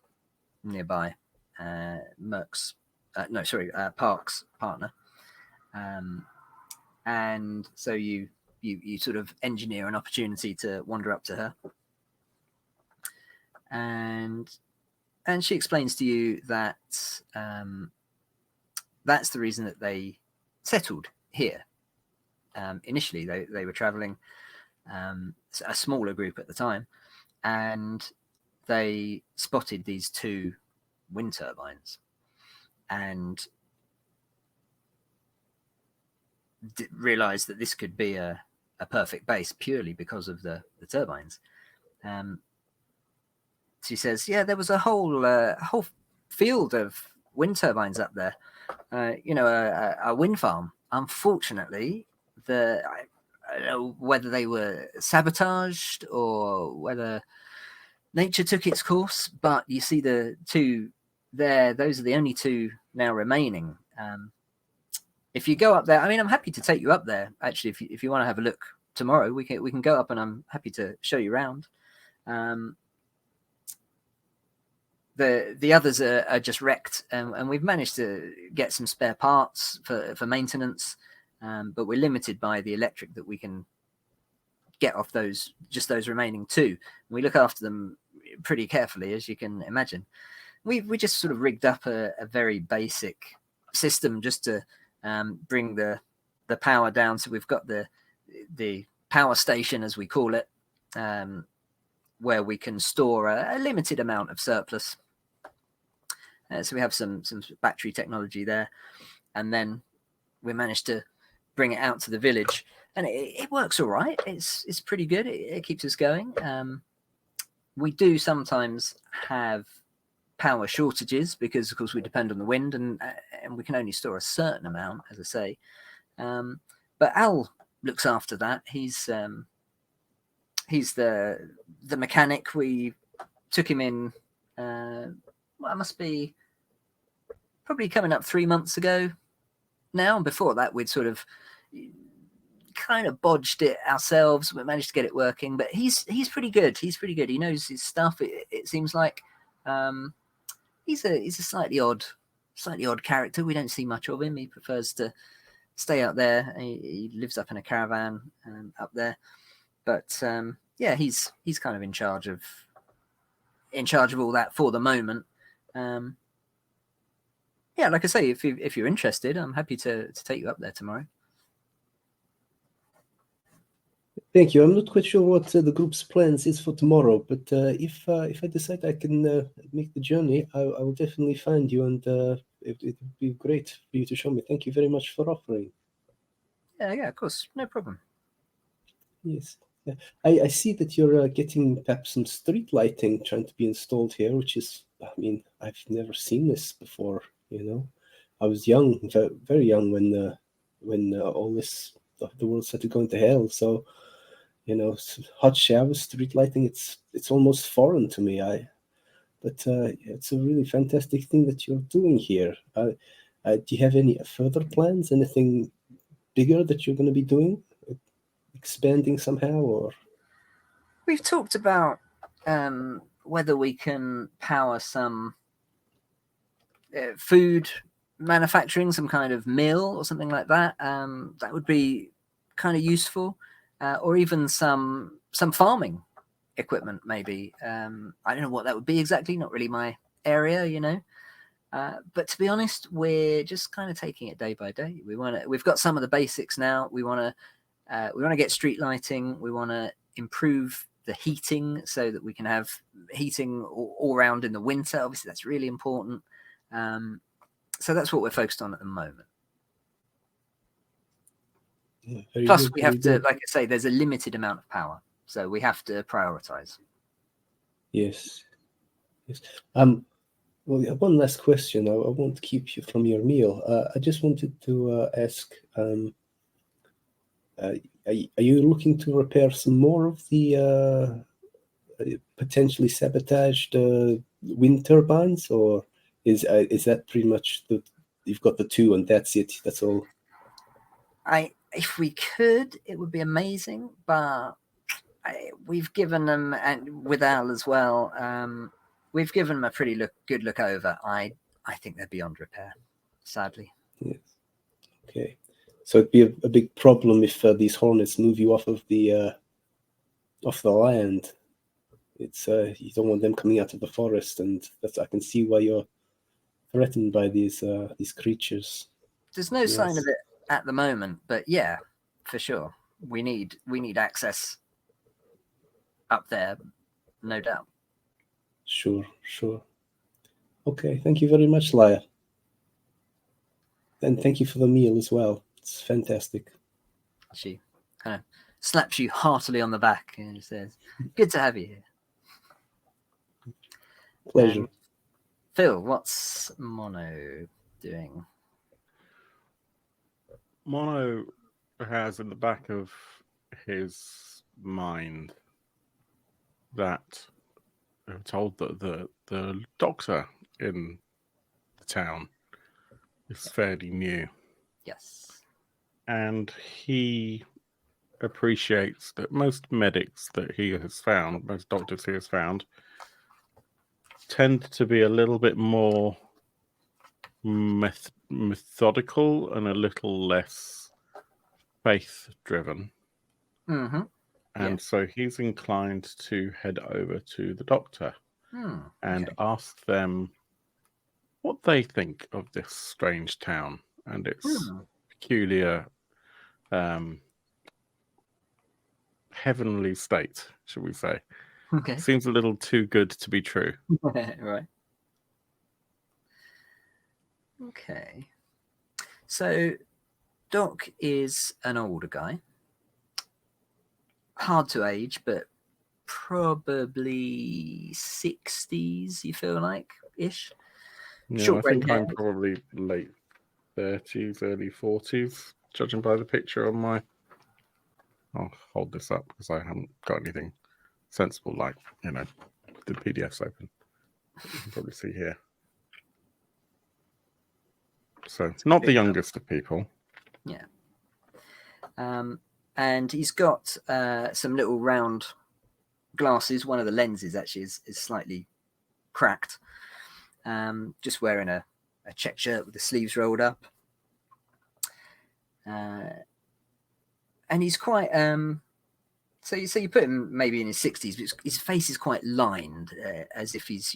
nearby, Park's partner. and so you sort of engineer an opportunity to wander up to her, and she explains to you that that's the reason that they settled here. Initially, they were traveling, a smaller group at the time, and they spotted these 2 wind turbines and realized that this could be a perfect base purely because of the turbines. She says, yeah, there was a whole field of wind turbines up there, a wind farm. Unfortunately, I don't know whether they were sabotaged or whether nature took its course, but you see the 2 there, those are the only 2 now remaining. If you go up there, I mean, I'm happy to take you up there. Actually, if you want to have a look tomorrow, we can go up, and I'm happy to show you around. The others are just wrecked, and we've managed to get some spare parts for maintenance, but we're limited by the electric that we can get off those remaining 2. We look after them pretty carefully, as you can imagine. We just sort of rigged up a very basic system just to bring the power down. So we've got the power station, as we call it, where we can store a limited amount of surplus. So we have some battery technology there, and then we managed to bring it out to the village, and it works all right. It's pretty good. It keeps us going. We do sometimes have power shortages because, of course, we depend on the wind, and we can only store a certain amount, as I say. But Al looks after that. He's the mechanic. We took him in. It must be probably coming up 3 months ago now. And before that, we'd sort of kind of bodged it ourselves. We managed to get it working, but he's pretty good. He's pretty good. He knows his stuff. It seems like he's a slightly odd character. We don't see much of him. He prefers to stay out there. He lives up in a caravan up there, but yeah, he's kind of in charge of all that for the moment. Yeah, like I say, if you're interested, I'm happy to take you up there tomorrow. Thank you. I'm not quite sure what the group's plans is for tomorrow, but if I decide I can make the journey, I will definitely find you, and it would be great for you to show me. Thank you very much for offering. Yeah, of course, no problem. Yes. Yeah. I see that you're getting perhaps some street lighting trying to be installed here, which is, I mean, I've never seen this before. I was young, very young when all this, the world started going to hell. So, hot showers, street lighting, it's almost foreign to me. But it's a really fantastic thing that you're doing here. Do you have any further plans? Anything bigger that you're going to be doing? Expanding somehow, or? We've talked about whether we can power some food manufacturing, some kind of mill or something like that. That would be kind of useful, or even some farming equipment, maybe. I don't know what that would be exactly. Not really my area, But to be honest, we're just kind of taking it day by day. We've got some of the basics now. We want to get street lighting. We want to improve the heating so that we can have heating all around in the winter. Obviously, that's really important. So that's what we're focused on at the moment. Yeah, Plus, good, we have to, good. like I say, there's a limited amount of power, so we have to prioritize. Yes. Well, one last question. I won't keep you from your meal. I just wanted to ask, are you looking to repair some more of the potentially sabotaged wind turbines, or is that pretty much you've got the 2 and that's it? That's all? If we could, it would be amazing, but we've given them, and with Al as well, we've given them a pretty good look over. I think they're beyond repair, sadly. Yes. Okay. So it'd be a big problem if these hornets move you off the land. It's you don't want them coming out of the forest, and I can see why you're threatened by these creatures. There's no sign Yes. of it at the moment, but yeah, for sure. We need access up there, no doubt. Sure. Okay, thank you very much, Laia. And thank you for the meal as well. It's fantastic. She kind of slaps you heartily on the back and says, "Good to have you here." Pleasure. Phil, what's Mono doing? Mono has in the back of his mind that I'm told that the doctor in the town is fairly new, Yes. and he appreciates that most medics that he has found, most doctors he has found, tend to be a little bit more methodical and a little less faith-driven. Mm-hmm. And so he's inclined to head over to the doctor and ask them what they think of this strange town and its peculiar heavenly state, shall we say. Okay. Seems a little too good to be true. Right. Okay. So Doc is an older guy. Hard to age, but probably 60s, you feel like, ish. Yeah, Short I think red I'm hair. probably late 30s, early 40s, judging by the picture on my... I'll hold this up because I haven't got anything sensible like, the PDF's open. You can probably see here. So, not the youngest of people. Yeah. And he's got some little round glasses. One of the lenses actually is slightly cracked. Just wearing a check shirt with the sleeves rolled up. And he's quite... So you put him maybe in his 60s, but his face is quite lined, as if he's,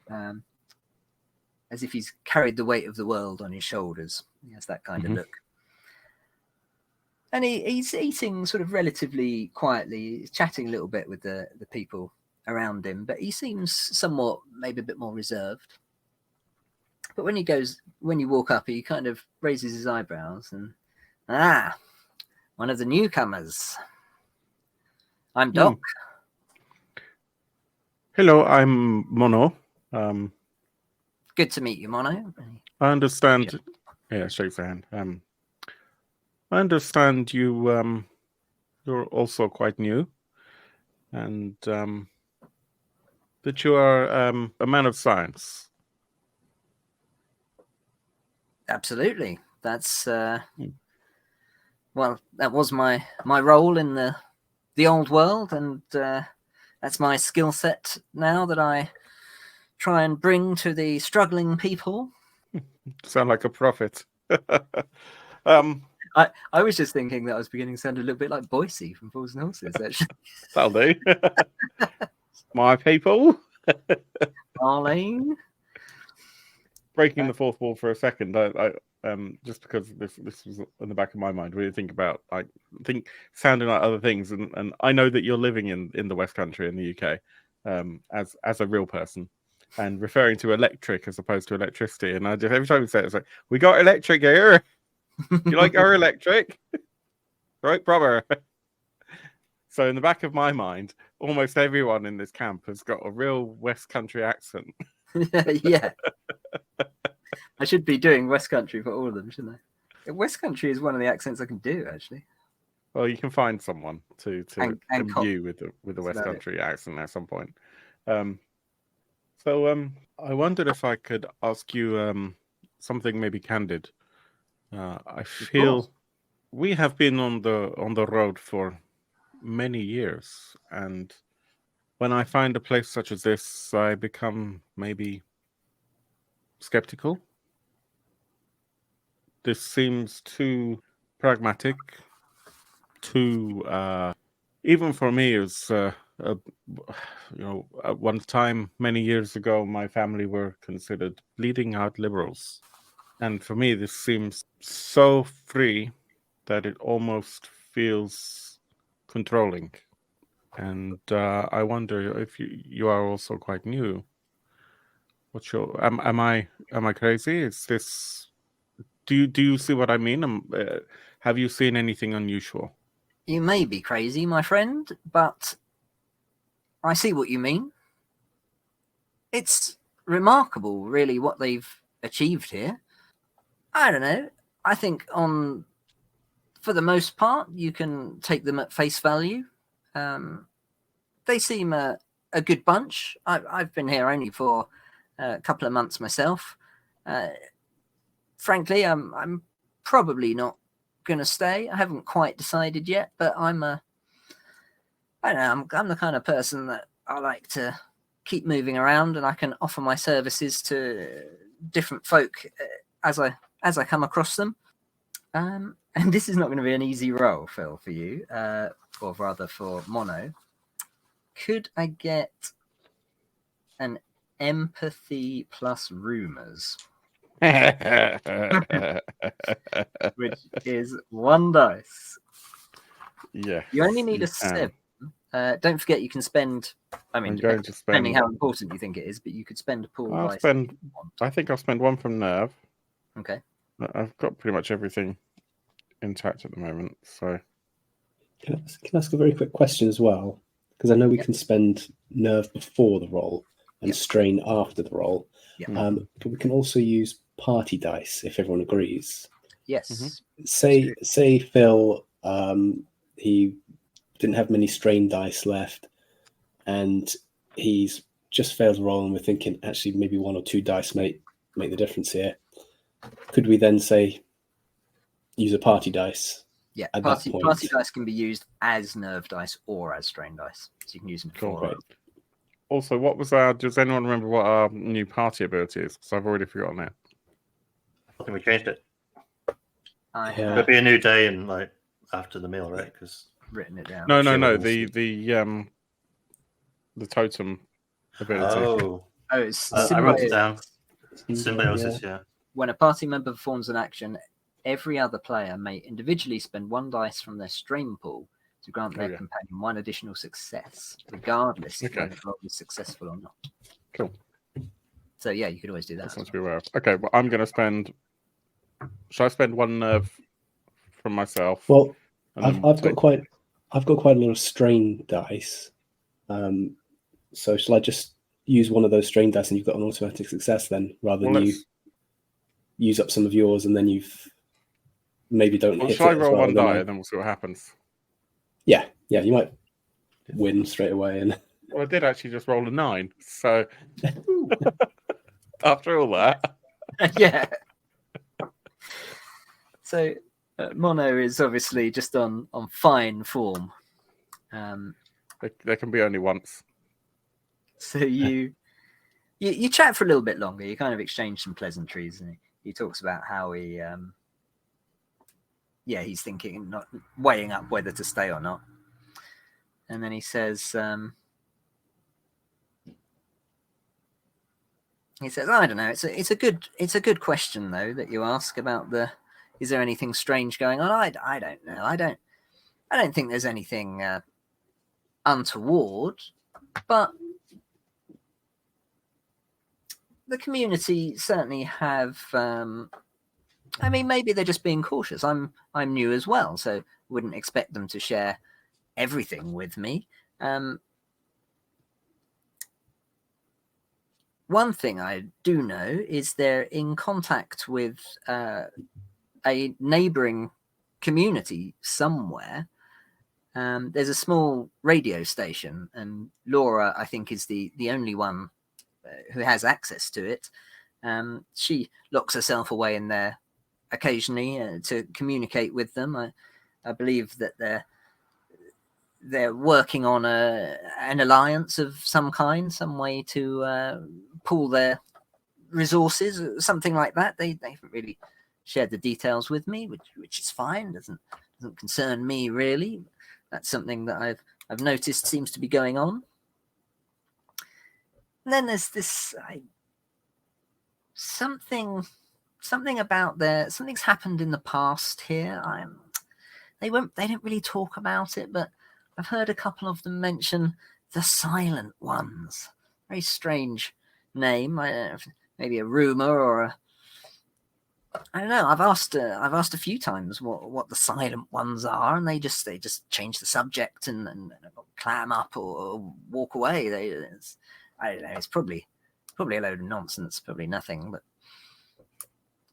as if he's carried the weight of the world on his shoulders. He has that kind of look. And he's eating sort of relatively quietly. He's chatting a little bit with the people around him, but he seems somewhat, maybe a bit more reserved. But when you walk up, he kind of raises his eyebrows and, one of the newcomers. I'm Doc. Hello, I'm Mono. Good to meet you, Mono. I understand. Yeah, shakes the hand. I understand you're also quite new, and that you are a man of science. Absolutely. That's well, that was my role in the old world, and that's my skill set now that I try and bring to the struggling people. Sound like a prophet. I was just thinking that I was beginning to sound a little bit like Boise from Fools and Horses, actually. That'll do. My people. Arlene. Breaking the fourth wall for a second, I just because this was in the back of my mind. We think about sounding like other things, and I know that you're living in the West Country in the UK, as a real person, and referring to electric as opposed to electricity. And I just every time we say it, it's like, we got electric here. You like our electric? Right, brother. So in the back of my mind, almost everyone in this camp has got a real West Country accent. Yeah. I should be doing West Country for all of them, shouldn't I? West Country is one of the accents I can do, actually. Well, you can find someone to And imbue with the West Country accent at some point. So I wondered if I could ask you something maybe candid. I feel we have been on the road for many years, and when I find a place such as this, I become maybe skeptical. This seems too pragmatic. Too, even for me, it was, at one time many years ago, my family were considered bleeding out liberals, and for me, this seems so free that it almost feels controlling. And I wonder if you are also quite new. What's your am I crazy? Is this do you see what I mean? Have you seen anything unusual? You may be crazy, my friend, but I see what you mean. It's remarkable, really, what they've achieved here. I don't know. I think for the most part, you can take them at face value. They seem a good bunch. I've been here only for a couple of months myself. Frankly, I'm probably not going to stay. I haven't quite decided yet, but I don't know. I'm the kind of person that I like to keep moving around, and I can offer my services to different folk as I come across them. And this is not going to be an easy role, Phil, for you, or rather for Mono. Could I get an empathy plus rumors, which is 1 dice? Yeah. You only need a 7. Don't forget you can spend. I mean, I'm going to depending spend. how important you think it is, but you could spend a pool I'll dice. spend. I think I'll spend 1 from nerve. Okay. I've got pretty much everything intact at the moment. So Can I ask a very quick question as well? Because I know we can spend nerve before the roll and strain after the roll. Yeah. But we can also use party dice if everyone agrees. Yes. Say Phil, he didn't have many strain dice left, and he's just failed a roll, and we're thinking actually maybe 1 or 2 dice make the difference here. Could we then say use a party dice? Yeah, at party that point? dice can be used as nerve dice or as strain dice, so you can use them for. great. Also, what was our? Does anyone remember what our new party ability is? Because I've already forgotten it. I think we changed it. I Yeah. have It'll be a new day and like after the meal, right? Because written it down. No. The totem ability. It's I wrote it down. symbiosis. Symbiosis, yeah. When a party member performs an action, every other player may individually spend 1 dice from their strain pool to grant their companion 1 additional success, regardless of whether the roll is successful or not. Cool. So yeah, you could always do that. That's something to be aware of. Okay, well, I'm going to spend. Shall I spend 1 nerve from myself? Well, I've got quite a lot of strain dice. So shall I just use 1 of those strain dice and you've got an automatic success then, rather than you use up some of yours and then you've maybe don't hit it? Shall I roll as well, 1 die and then we'll see what happens? Yeah, you might win straight away. And well, I did actually just roll a 9. So after all that, yeah. So Mono is obviously just on fine form. there can be only once. So you chat for a little bit longer. You kind of exchange some pleasantries, and he talks about how he's thinking, not weighing up whether to stay or not. And then he says, I don't know. It's a good question though that you ask about is there anything strange going on? I don't know. I don't think there's anything untoward, but the community certainly have. I mean, maybe they're just being cautious. I'm new as well, so wouldn't expect them to share everything with me. One thing I do know is they're in contact with a neighboring community somewhere. There's a small radio station, and Laura, I think, is the only one who has access to it. She locks herself away in there occasionally to communicate with them. I believe that they're working on an alliance of some kind, some way to pool their resources, something like that. They haven't really shared the details with me, which is fine. Doesn't concern me really. That's something that I've noticed seems to be going on. And then there's this something about something's happened in the past here. They don't really talk about it, but I've heard a couple of them mention the Silent Ones. Very strange name. I don't know, maybe a rumor or I don't know. I've asked a few times what the Silent Ones are, and they just change the subject and clam up or walk away. I don't know. It's probably a load of nonsense. Probably nothing. But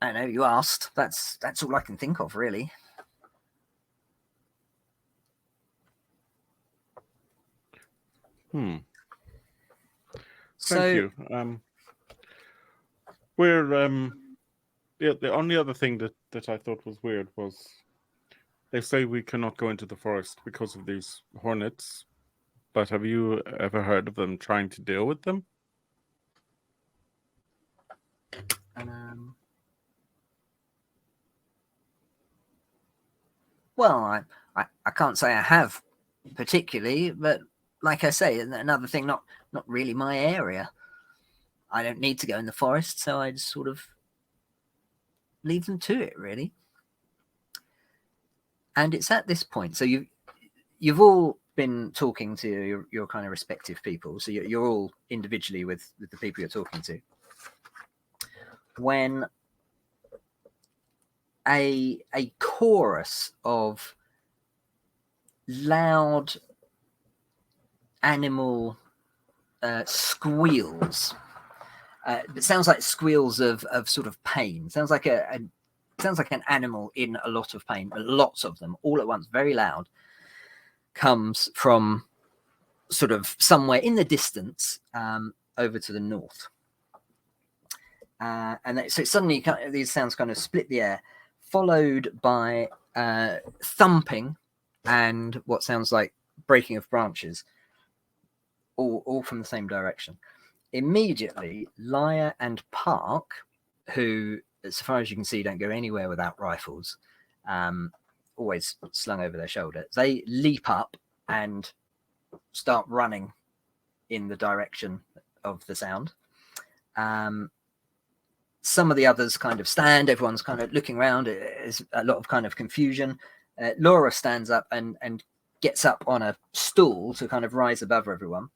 I don't know. You asked. That's all I can think of, really. Thank So, you. We're the only other thing that I thought was weird was they say we cannot go into the forest because of these hornets. But have you ever heard of them trying to deal with them? well, I can't say I have particularly, but like I say, another thing, not really my area. I don't need to go in the forest, so I just sort of leave them to it, really. And it's at this point, so you've all been talking to your kind of respective people, so you're all individually with the people you're talking to. When a chorus of loud animal squeals. It sounds like squeals of sort of pain. Sounds like an animal in a lot of pain, but lots of them all at once, very loud, comes from sort of somewhere in the distance over to the north. So suddenly these sounds kind of split the air, followed by thumping and what sounds like breaking of branches, all from the same direction. Immediately, Lyre and Park, who, as far as you can see, don't go anywhere without rifles, always slung over their shoulder, they leap up and start running in the direction of the sound. Some of the others kind of stand, everyone's kind of looking around, there's a lot of kind of confusion. Laura stands up and gets up on a stool to kind of rise above everyone.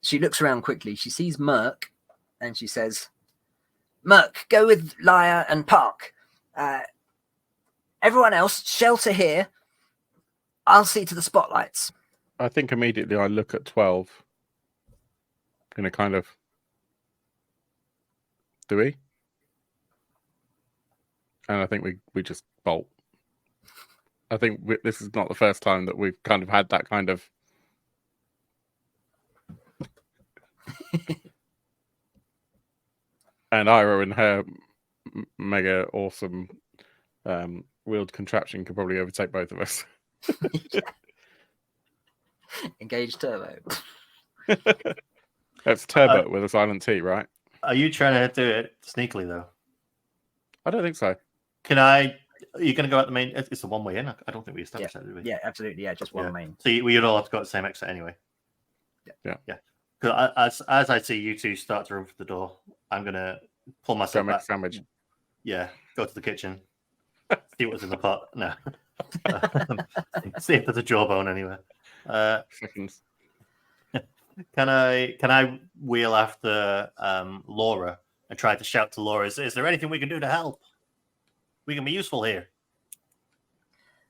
She looks around quickly. She sees Merc, and she says, "Merc, go with Lyre and Park. Everyone else, shelter here. I'll see to the spotlights." I think immediately I look at 12 in a kind of, do we? And I think we just bolt. I think this is not the first time that we've kind of had that kind of and Ira and her mega awesome wheeled contraption could probably overtake both of us. Engage turbo. That's turbo with a silent T, right? Are you trying to do it sneakily though? I don't think so. Are you going to go out the main? It's a one-way in. I don't think we established that, did we? Yeah, absolutely. Yeah, just one main. So we'd all have to go at the same exit anyway. Yeah. Because as I see you two start to run for the door, I'm going to pull myself back. Sandwich. Yeah, go to the kitchen, see what's in the pot. No. See if there's a jawbone anywhere. Seconds. Can I wheel after Laura and try to shout to Laura, is there anything we can do to help? We can be useful here.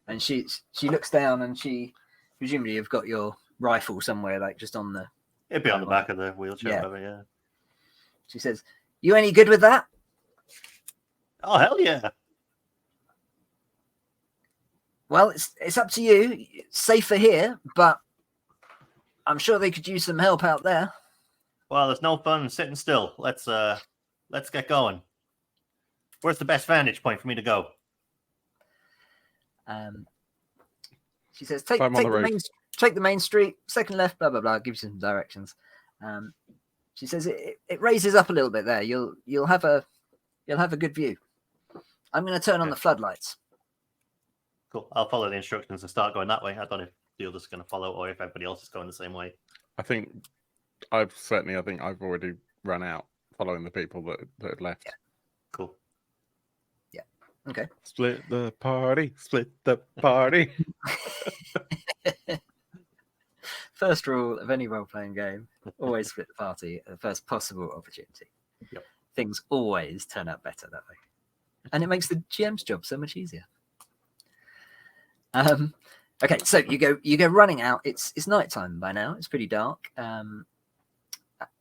And she looks down, and she presumably you've got your rifle somewhere, like just on the. It'd be on the back of the wheelchair, yeah. Whatever, yeah. She says, "You any good with that?" Oh, hell yeah. Well, it's up to you. It's safer here, but I'm sure they could use some help out there. Well, there's no fun sitting still. Let's get going. Where's the best vantage point for me to go? She says, take the main street, second left, blah blah blah. Gives you some directions. She says it raises up a little bit there. You'll have a You'll have a good view. I'm going to turn on Yeah. the floodlights. Cool. I'll follow the instructions and start going that way. I don't know if the others are going to follow or if everybody else is going the same way. I think I've already run out following the people that had left. Yeah. Cool. Okay. Split the party. Split the party. First rule of any role-playing game, always split the party at the first possible opportunity. Yep. Things always turn out better that way. And it makes the GM's job so much easier. Okay, so you go running out. It's nighttime by now. It's pretty dark. As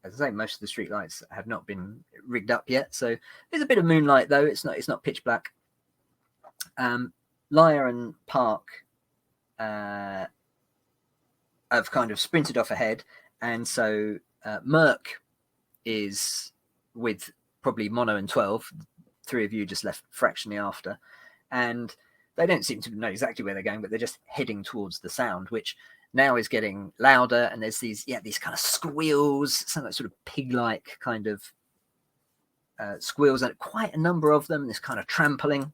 I say, most of the street lights have not been rigged up yet, so there's a bit of moonlight though. It's not pitch black. Lyre and Park have kind of sprinted off ahead, and so Merc is with probably Mono and 12. 3 of you just left fractionally after, and they don't seem to know exactly where they're going, but they're just heading towards the sound, which now is getting louder, and there's these kind of squeals, some sort of pig-like kind of squeals, and quite a number of them, this kind of trampling.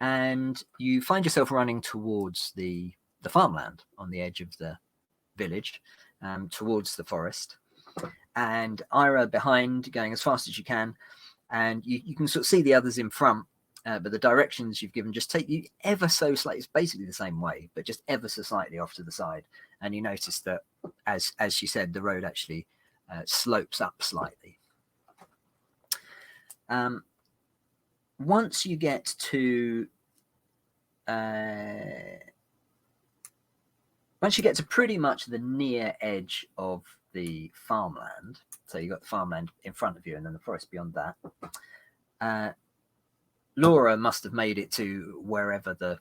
And you find yourself running towards the farmland on the edge of the village, towards the forest. And Ira behind, going as fast as you can. And you can sort of see the others in front, but the directions you've given just take you ever so slightly. It's basically the same way, but just ever so slightly off to the side. And you notice that, as she said, the road actually slopes up slightly. Once you get to pretty much the near edge of the farmland, so you've got the farmland in front of you and then the forest beyond that, Laura must have made it to wherever the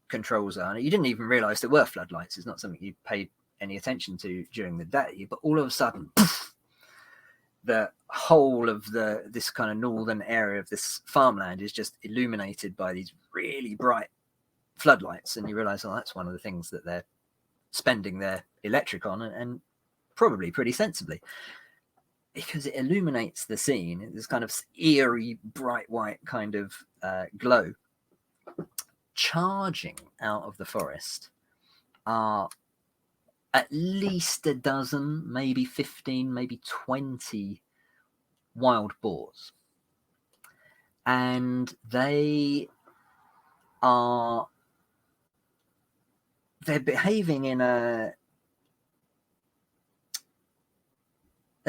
controls are. You didn't even realize there were floodlights. It's not something you paid any attention to during the day, but all of a sudden, poof, the whole of this kind of northern area of this farmland is just illuminated by these really bright floodlights, and you realize, oh, that's one of the things that they're spending their electric on, and probably pretty sensibly, because it illuminates the scene. This kind of eerie, bright white kind of glow. Charging out of the forest are at least a dozen, maybe 15, maybe 20 wild boars. And they're behaving they're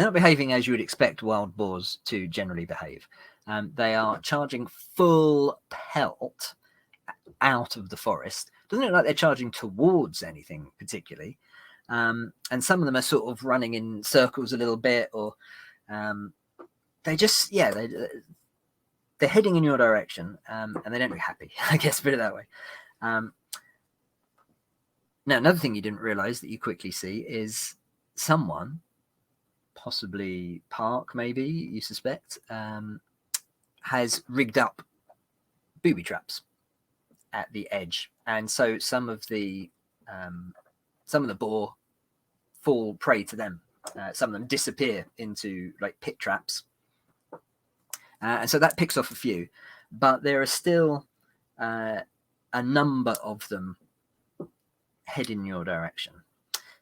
not behaving as you would expect wild boars to generally behave. They are charging full pelt out of the forest. Doesn't look like they're charging towards anything particularly. And some of them are sort of running in circles a little bit, or they're heading in your direction, and they don't look happy, I guess, put it that way. Now, another thing you didn't realize that you quickly see is someone, possibly Park, maybe, you suspect, has rigged up booby traps at the edge. And so some of the boar fall prey to them. Some of them disappear into like pit traps. And so that picks off a few. But there are still a number of them head in your direction.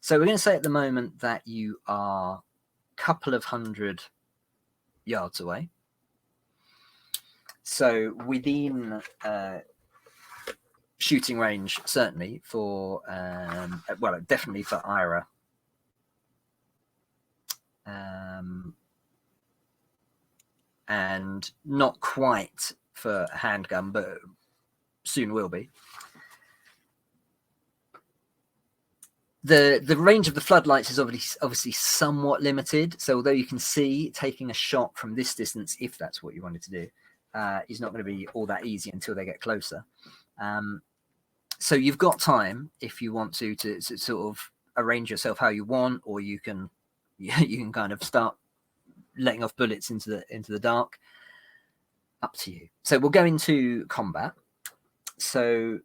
So we're going to say at the moment that you are a couple of 100 yards away. So within shooting range, certainly for definitely for Ira. And not quite for a handgun, but soon will be. The range of the floodlights is obviously somewhat limited. So although you can see, taking a shot from this distance, if that's what you wanted to do, is not going to be all that easy until they get closer. So you've got time if you want to sort of arrange yourself how you want, or you can kind of start letting off bullets into the dark. Up to you. So we'll go into combat. So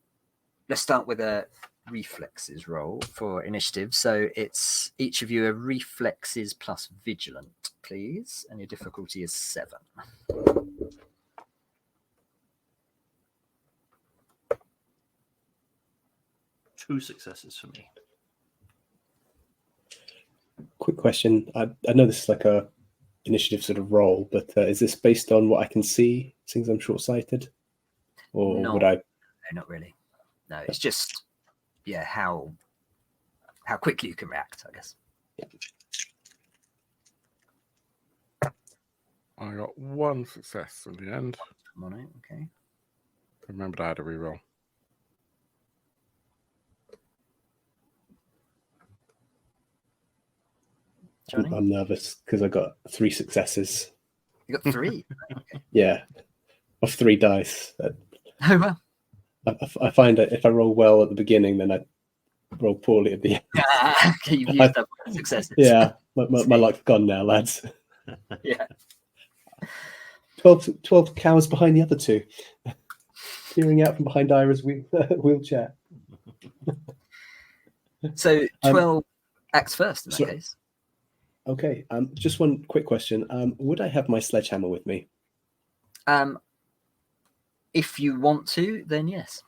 let's start with the reflexes roll for initiative. So it's each of you a reflexes plus vigilant, please. And your difficulty is 7. 2 successes for me. Quick question. I know this is like a initiative sort of roll, but is this based on what I can see, since I'm short-sighted? Or No. would I? No, not really. No, it's just how quickly you can react, I guess. I got 1 success in the end. Mono, okay. Remembered I had a reroll. Johnny? I'm nervous because I got 3 successes. You got 3. Yeah, of 3 dice. Oh well. I find that if I roll well at the beginning, then I roll poorly at the end. Okay, you've used up all the successes. Yeah, my luck's gone now, lads. Yeah. 12 cows behind the other 2, peering out from behind Ira's wheelchair. So 12 acts first in that so- case. Okay, just one quick question. Would I have my sledgehammer with me? If you want to, then yes.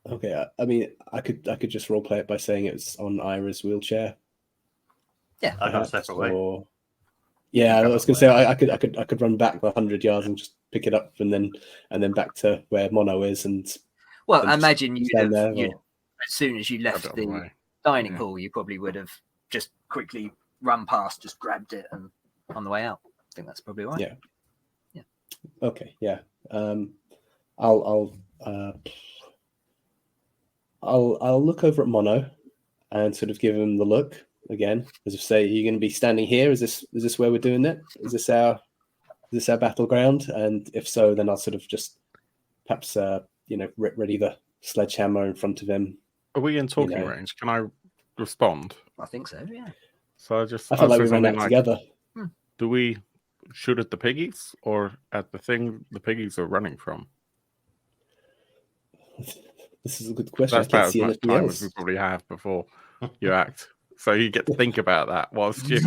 Okay, I mean, I could just roleplay it by saying it's on Ira's wheelchair. Yeah. I got a perhaps, separate way. or yeah, I was going to say I could run back 100 yards and just pick it up and then back to where Mono is and Well, and I just imagine you'd stand have, there, as soon as you A left bit the away. dining Yeah. hall, you probably would have just quickly run past, just grabbed it, and on the way out. I think that's probably right. Yeah. Yeah. Okay, yeah. I'll look over at Mono and sort of give him the look again, as if say, "Are you going to be standing here? Is this where we're doing it? Is this our battleground?" And if so, then I'll sort of just perhaps ready the sledgehammer in front of him. Are we in talking know. range? Can I respond? I think so, yeah. So I felt like say we ran something out together. do we shoot at the piggies or at the thing the piggies are running from? This is a good question. That's I can't about see as much anything time else. as we probably have before you act. So you get to think about that whilst you.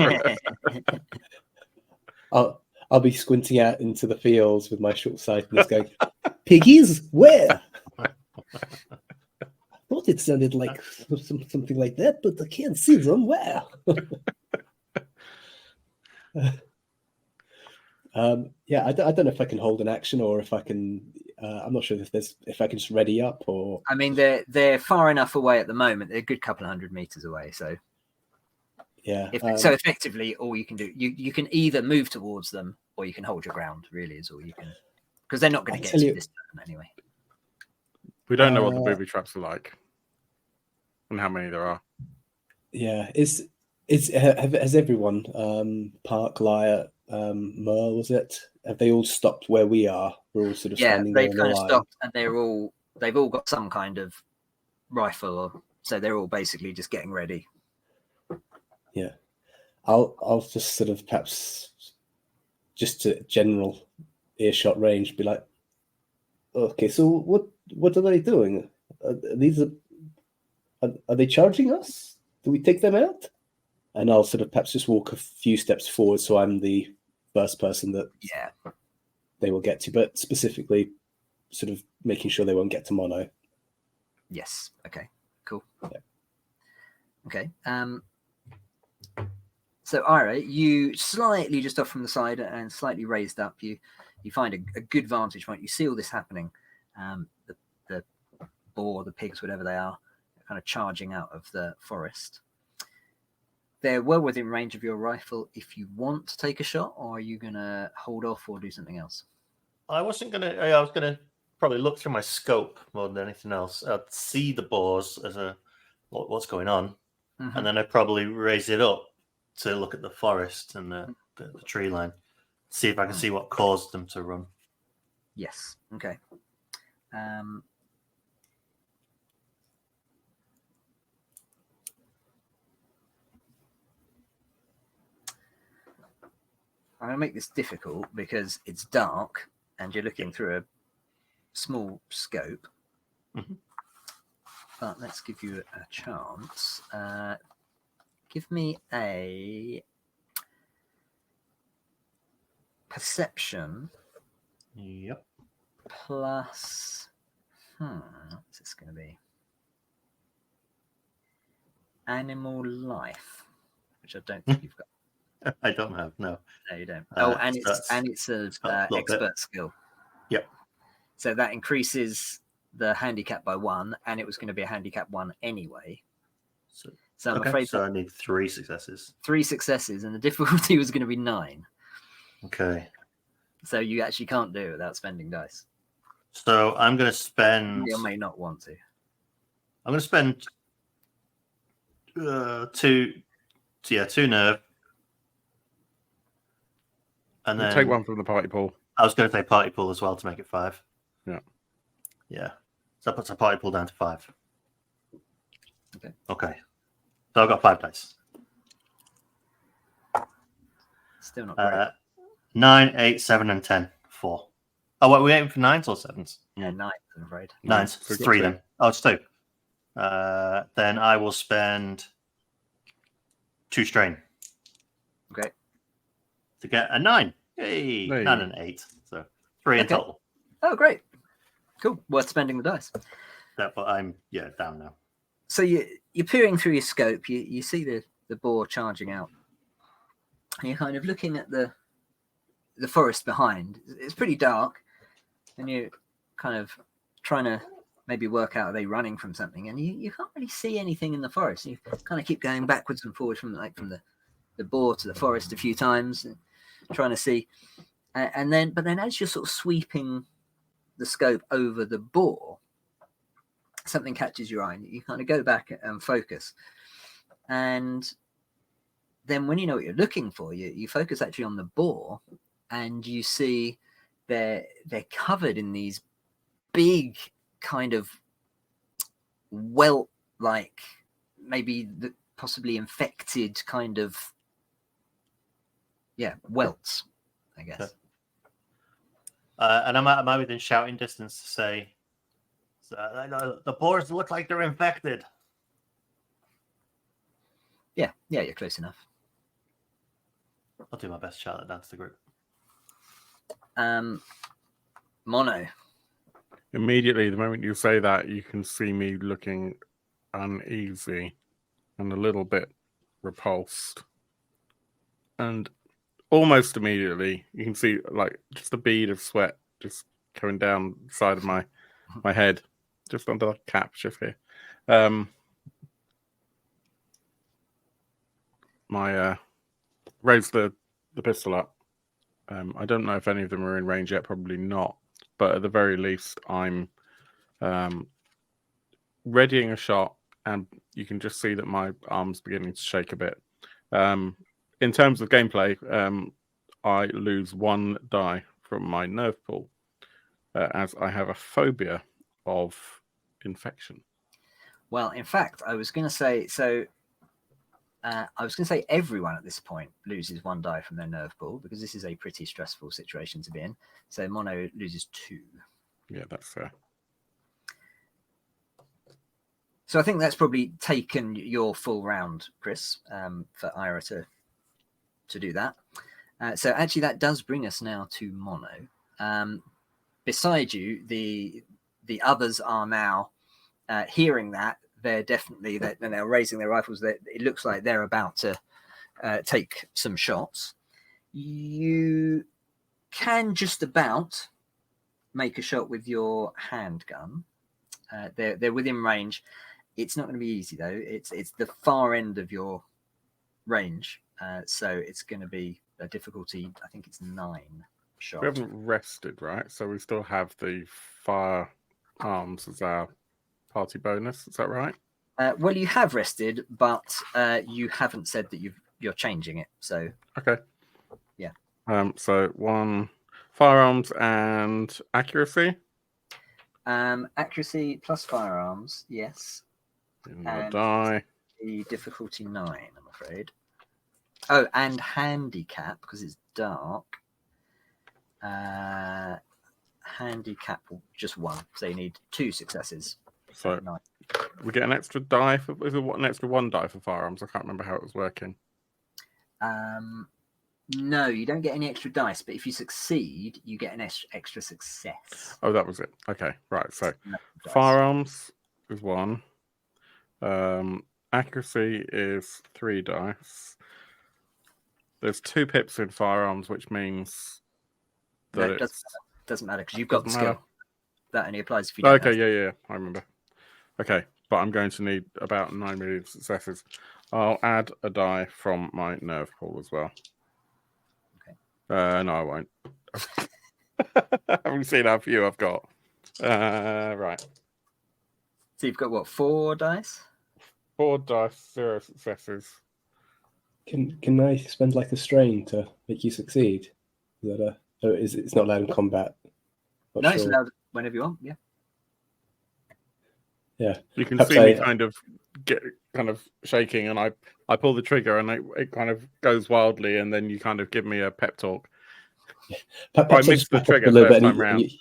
I'll be squinting out into the fields with my short sightedness, going, "Piggies, where?" I thought it sounded like something like that, but I can't see them. Where? Yeah, I don't know if I can hold an action or if I can. I'm not sure if I can just ready up or. I mean, they're far enough away at the moment. They're a good couple of 100 meters away. So Yeah. so effectively, all you can do, you can either move towards them or you can hold your ground. Really, is all you can, because they're not going to get to this turn anyway. We don't know what the booby traps are like and how many there are. Yeah. Has everyone, Park, Lyre, Merle, was it? Have they all stopped where we are? We're all sort of standing there they've on the kind of line. stopped, and they've all got some kind of rifle, or so they're all basically just getting ready. Yeah, I'll just sort of perhaps just to general earshot range be like, okay, so what are they doing? Are they charging us? Do we take them out? And I'll sort of perhaps just walk a few steps forward so I'm the first person that they will get to, but specifically sort of making sure they won't get to Mono. Yes. Okay. Cool. Yeah. Okay. So Ira, you slightly just off from the side and slightly raised up. You find a good vantage point. You see all this happening. The boar, the pigs, whatever they are, kind of charging out of the forest. They're well within range of your rifle. If you want to take a shot, or are you going to hold off or do something else? I was gonna probably look through my scope more than anything else. I'd see the boars as what's going on, and then I'd probably raise it up to look at the forest and the tree line, see if I can see what caused them to run. Yes. Okay. I'm going to make this difficult because it's dark and you're looking through a small scope. but let's give you a chance. Give me a perception Yep. plus. What's this going to be? Animal life, which I don't think you've got. I don't have, no. No, you don't. So It's a a little expert bit. skill. Yep. So that increases the handicap by 1, and it was going to be a handicap 1 anyway. So, So I'm afraid so I need 3 successes. 3 successes, and the difficulty was going to be 9. Okay. So you actually can't do it without spending dice. So I'm going to spend. You may not want to. I'm going to spend 2 nerve. And We'll then take one from the party pool. I was going to take party pool as well to make it 5. Yeah. Yeah. So that puts a party pool down to 5. Okay. Okay. So I've got 5 dice. Still not great. 9, 8, 7, and 10. 4. Oh, what, we're aiming for 9s or 7s? Yeah, 9, I'm afraid. 9s. So It's we've got 3 2. then. Oh, it's 2. Then I will spend 2 strain. Okay. To get a 9. Hey, Hey. 9 and 8. So 3 in Okay. total. Oh, great. Cool. Worth spending the dice. But I'm down now. So you're peering through your scope. You see the boar charging out. And you're kind of looking at the forest behind. It's pretty dark, and you're kind of trying to maybe work out, are they running from something? And you can't really see anything in the forest. You kind of keep going backwards and forwards from the boar to the forest a few times, trying to see. But then as you're sort of sweeping the scope over the boar, something catches your eye, and you kind of go back and focus. And then when you know what you're looking for, you focus actually on the boar, and you see they're covered in these big kind of welt-like, maybe possibly infected kind of welts, I guess. Okay. And am I within shouting distance to say, the boars look like they're infected? Yeah, you're close enough. I'll do my best to shout that down to the group. Mono. Immediately, the moment you say that, you can see me looking uneasy and a little bit repulsed. And almost immediately, you can see like just a bead of sweat just coming down the side of my head, just under the cap, just here. Raise the pistol up. I don't know if any of them are in range yet, probably not. But at the very least, I'm readying a shot, and you can just see that my arm's beginning to shake a bit. In terms of gameplay, I lose 1 die from my nerve pool, as I have a phobia of infection. Well, in fact, I was going to say everyone at this point loses 1 die from their nerve pool, because this is a pretty stressful situation to be in. So Mono loses 2. Yeah, that's fair. So I think that's probably taken your full round, Chris, for Ira to do that. So actually, that does bring us now to Mono. Beside you, the others are now hearing that. They're now raising their rifles. It looks like they're about to take some shots. You can just about make a shot with your handgun. They're within range. It's not going to be easy though. It's the far end of your range, so it's going to be a difficulty. I think it's 9 shots. We haven't rested, right? So we still have the firearms as our party bonus. Is that right? Well, you have rested, but you haven't said that you're changing it. So Okay. Yeah. So 1 firearms and accuracy. Accuracy plus firearms, yes. And die. The difficulty 9, I'm afraid. Oh, and handicap, because it's dark. Handicap just 1, so you need 2 successes. So we get an extra die for an extra 1 die for firearms. I can't remember how it was working. No, you don't get any extra dice, but if you succeed, you get an extra success. Oh, that was it. Okay, right. So No dice. firearms is 1. Accuracy is 3 dice. There's 2 pips in firearms, which means that No, it doesn't matter because you've got the doesn't skill. matter. That only applies if you don't. Okay, yeah, I remember. Okay, but I'm going to need about 9 million successes. I'll add a die from my nerve pool as well. Okay. No, I won't. I haven't seen how few I've got. Right. So you've got what, 4 dice? 4 dice, 0 successes. Can I spend like a strain to make you succeed? Is that it's not allowed in combat? Not No, sure. it's allowed whenever you want. Yeah. Yeah. You can Perhaps see me kind of shaking, and I pull the trigger, and it kind of goes wildly, and then you kind of give me a pep talk. Perhaps I I'll missed just the back up trigger a little first bit time round.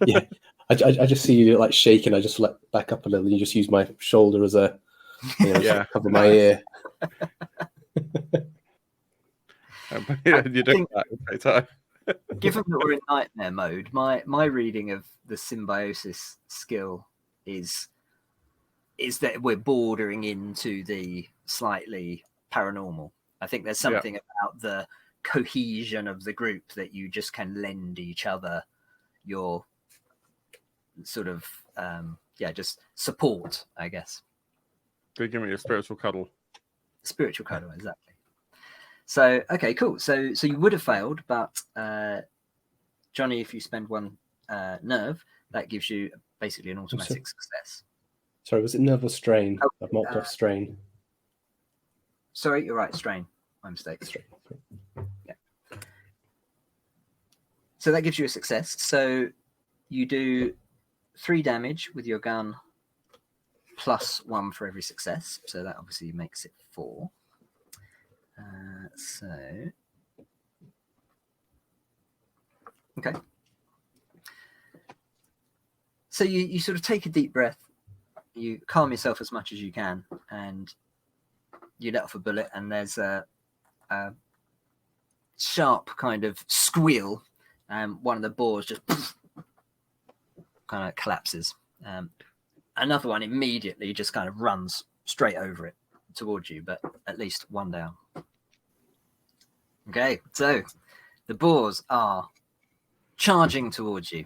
yeah, I just see you like shaking. I just like back up a little, and you just use my shoulder as a Yeah, cover my ear. You do that every time. Given that we're in nightmare mode, my reading of the symbiosis skill is that we're bordering into the slightly paranormal. I think there's something about the cohesion of the group that you just can lend each other your sort of just support, I guess. They give me a spiritual cuddle. Spiritual cuddle, exactly. So okay, cool. So you would have failed, but Johnny, if you spend 1 nerve, that gives you basically an automatic success. Sorry, was it nerve or strain? Oh, I've marked off strain. Sorry, you're right. Strain. My mistake. Strain. Yeah. So that gives you a success. So you do 3 damage with your gun, plus 1 for every success. So that obviously makes it 4. Okay. So you sort of take a deep breath, you calm yourself as much as you can, and you let off a bullet, and there's a sharp kind of squeal, and one of the boars just kind of collapses. Another one immediately just kind of runs straight over it towards you, but at least 1 down. Okay, so the boars are charging towards you.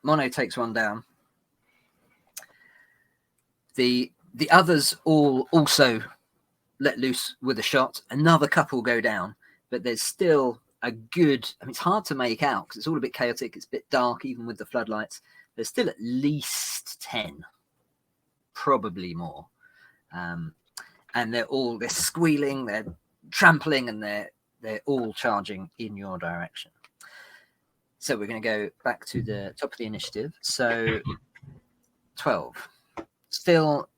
Mono takes 1 down. The others all also let loose with a shot. Another couple go down, but there's still a good... I mean, it's hard to make out because it's all a bit chaotic. It's a bit dark, even with the floodlights. There's still at least 10, probably more. And they're squealing, they're trampling, and they're all charging in your direction. So we're going to go back to the top of the initiative. So 12. Still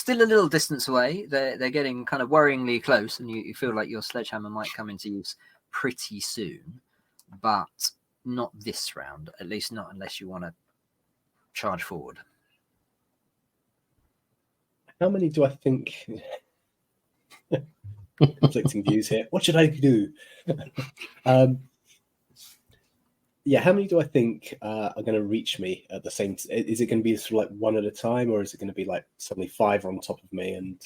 a little distance away. They're getting kind of worryingly close, and you feel like your sledgehammer might come into use pretty soon, but not this round. At least not unless you want to charge forward. How many do I think? Conflicting views here. What should I do? Yeah, how many do I think are going to reach me at the same? Is it going to be sort of like 1 at a time, or is it going to be like suddenly 5 on top of me? And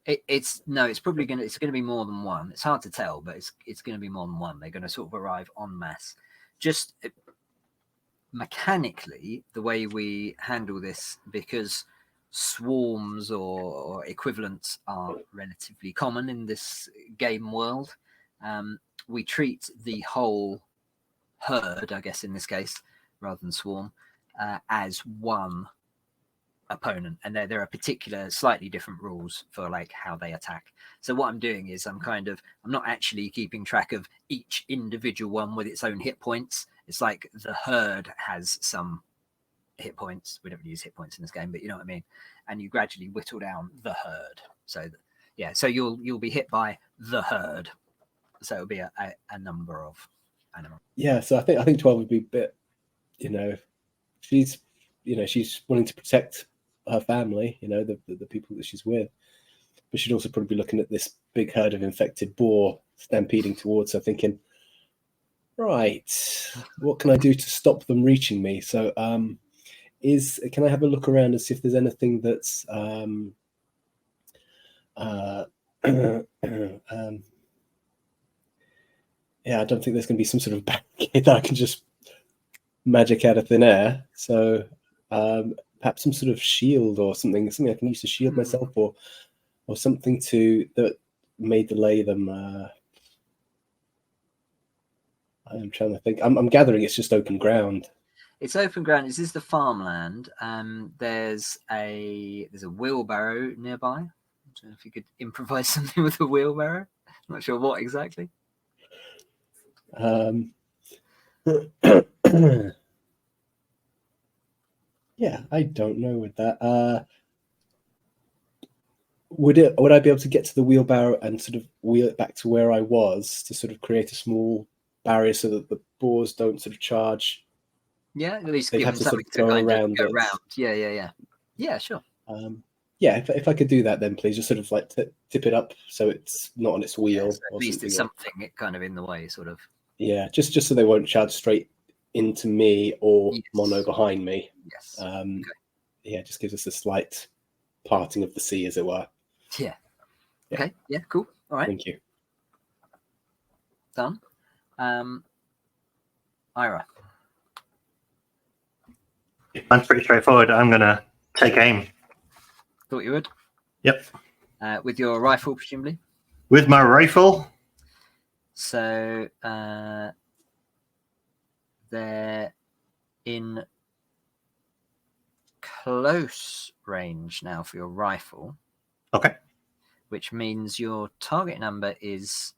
it's probably going to be more than 1. It's hard to tell, but it's going to be more than 1. They're going to sort of arrive en masse. Just mechanically, the way we handle this, because swarms or equivalents are relatively common in this game world, we treat the whole herd, I guess in this case, rather than swarm, as 1 opponent, and there are particular slightly different rules for like how they attack. So what I'm doing is I'm not actually keeping track of each individual one with its own hit points. It's like the herd has some hit points. We don't really use hit points in this game, but you know what I mean. And you gradually whittle down the herd. So so you'll be hit by the herd. So it'll be a number of animals. Yeah, so I think 12 would be a bit. She's wanting to protect her family, the people that she's with. But she'd also probably be looking at this big herd of infected boar stampeding towards her, thinking, right, what can I do to stop them reaching me? So can I have a look around and see if there's anything that's yeah, I don't think there's going to be some sort of barricade that I can just magic out of thin air. So perhaps some sort of shield or something I can use to shield myself, or something that may delay them. I'm trying to think. I'm gathering it's just open ground. It's open ground. This is the farmland. There's a wheelbarrow nearby. I don't know if you could improvise something with a wheelbarrow. I'm not sure what exactly. Yeah, I don't know with that. Would I be able to get to the wheelbarrow and sort of wheel it back to where I was to sort of create a small barrier so that the boars don't sort of charge? Yeah, at least They'd give have them to sort something of to go kind around of go it. around. Yeah, sure. Yeah, if I could do that, then please just sort of like tip it up so it's not on its wheel. So at least it's something kind of in the way, sort of. Yeah, just so they won't charge straight into me or Yes. Mono behind me. Yes. Yeah, it just gives us a slight parting of the sea, as it were. Yeah. Okay. Yeah. Cool. All right. Thank you. Done. Ira. Mine's pretty straightforward. I'm gonna take aim. Thought you would. Yep. With your rifle, presumably. With my rifle. So they're in close range now for your rifle. Okay. Which means your target number is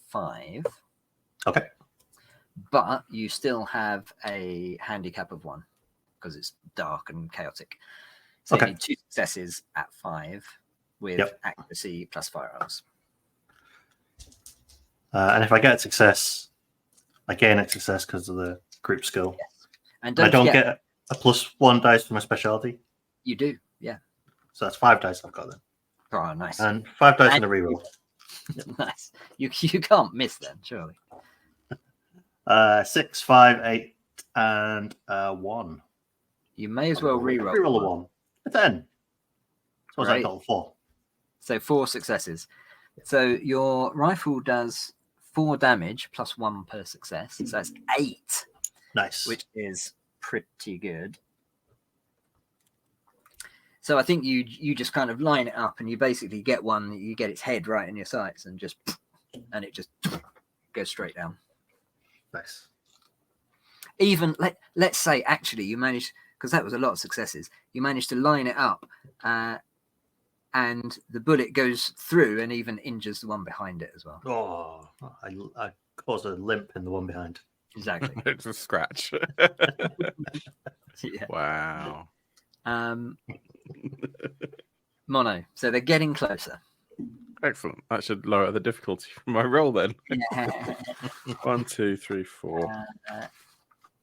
5. Okay. But you still have a handicap of 1 because it's dark and chaotic. So you need 2 successes at 5 with accuracy plus firearms. And if I get a success, I gain a success because of the group skill. Yes. And I don't get a +1 dice for my specialty. You do, yeah. So that's 5 dice I've got then. Oh, nice. And 5 dice in a reroll. Nice. You can't miss then, surely. 6, 5, 8, and 1. You may as well reroll. Reroll a 1. A 10. So I got 4. So 4 successes. So your rifle does 4 damage plus 1 per success. So that's 8. Nice. Which is pretty good. So I think you just kind of line it up and you basically get one, you get its head right in your sights and it just goes straight down. Nice. Even let's say actually you managed, because that was a lot of successes, you managed to line it up and the bullet goes through and even injures the one behind it as well. Oh, I caused a limp in the one behind. Exactly. It's a scratch. Yeah. Wow. Mono. So they're getting closer. Excellent. That should lower the difficulty for my roll then. Yeah. 1, 2, 3, 4.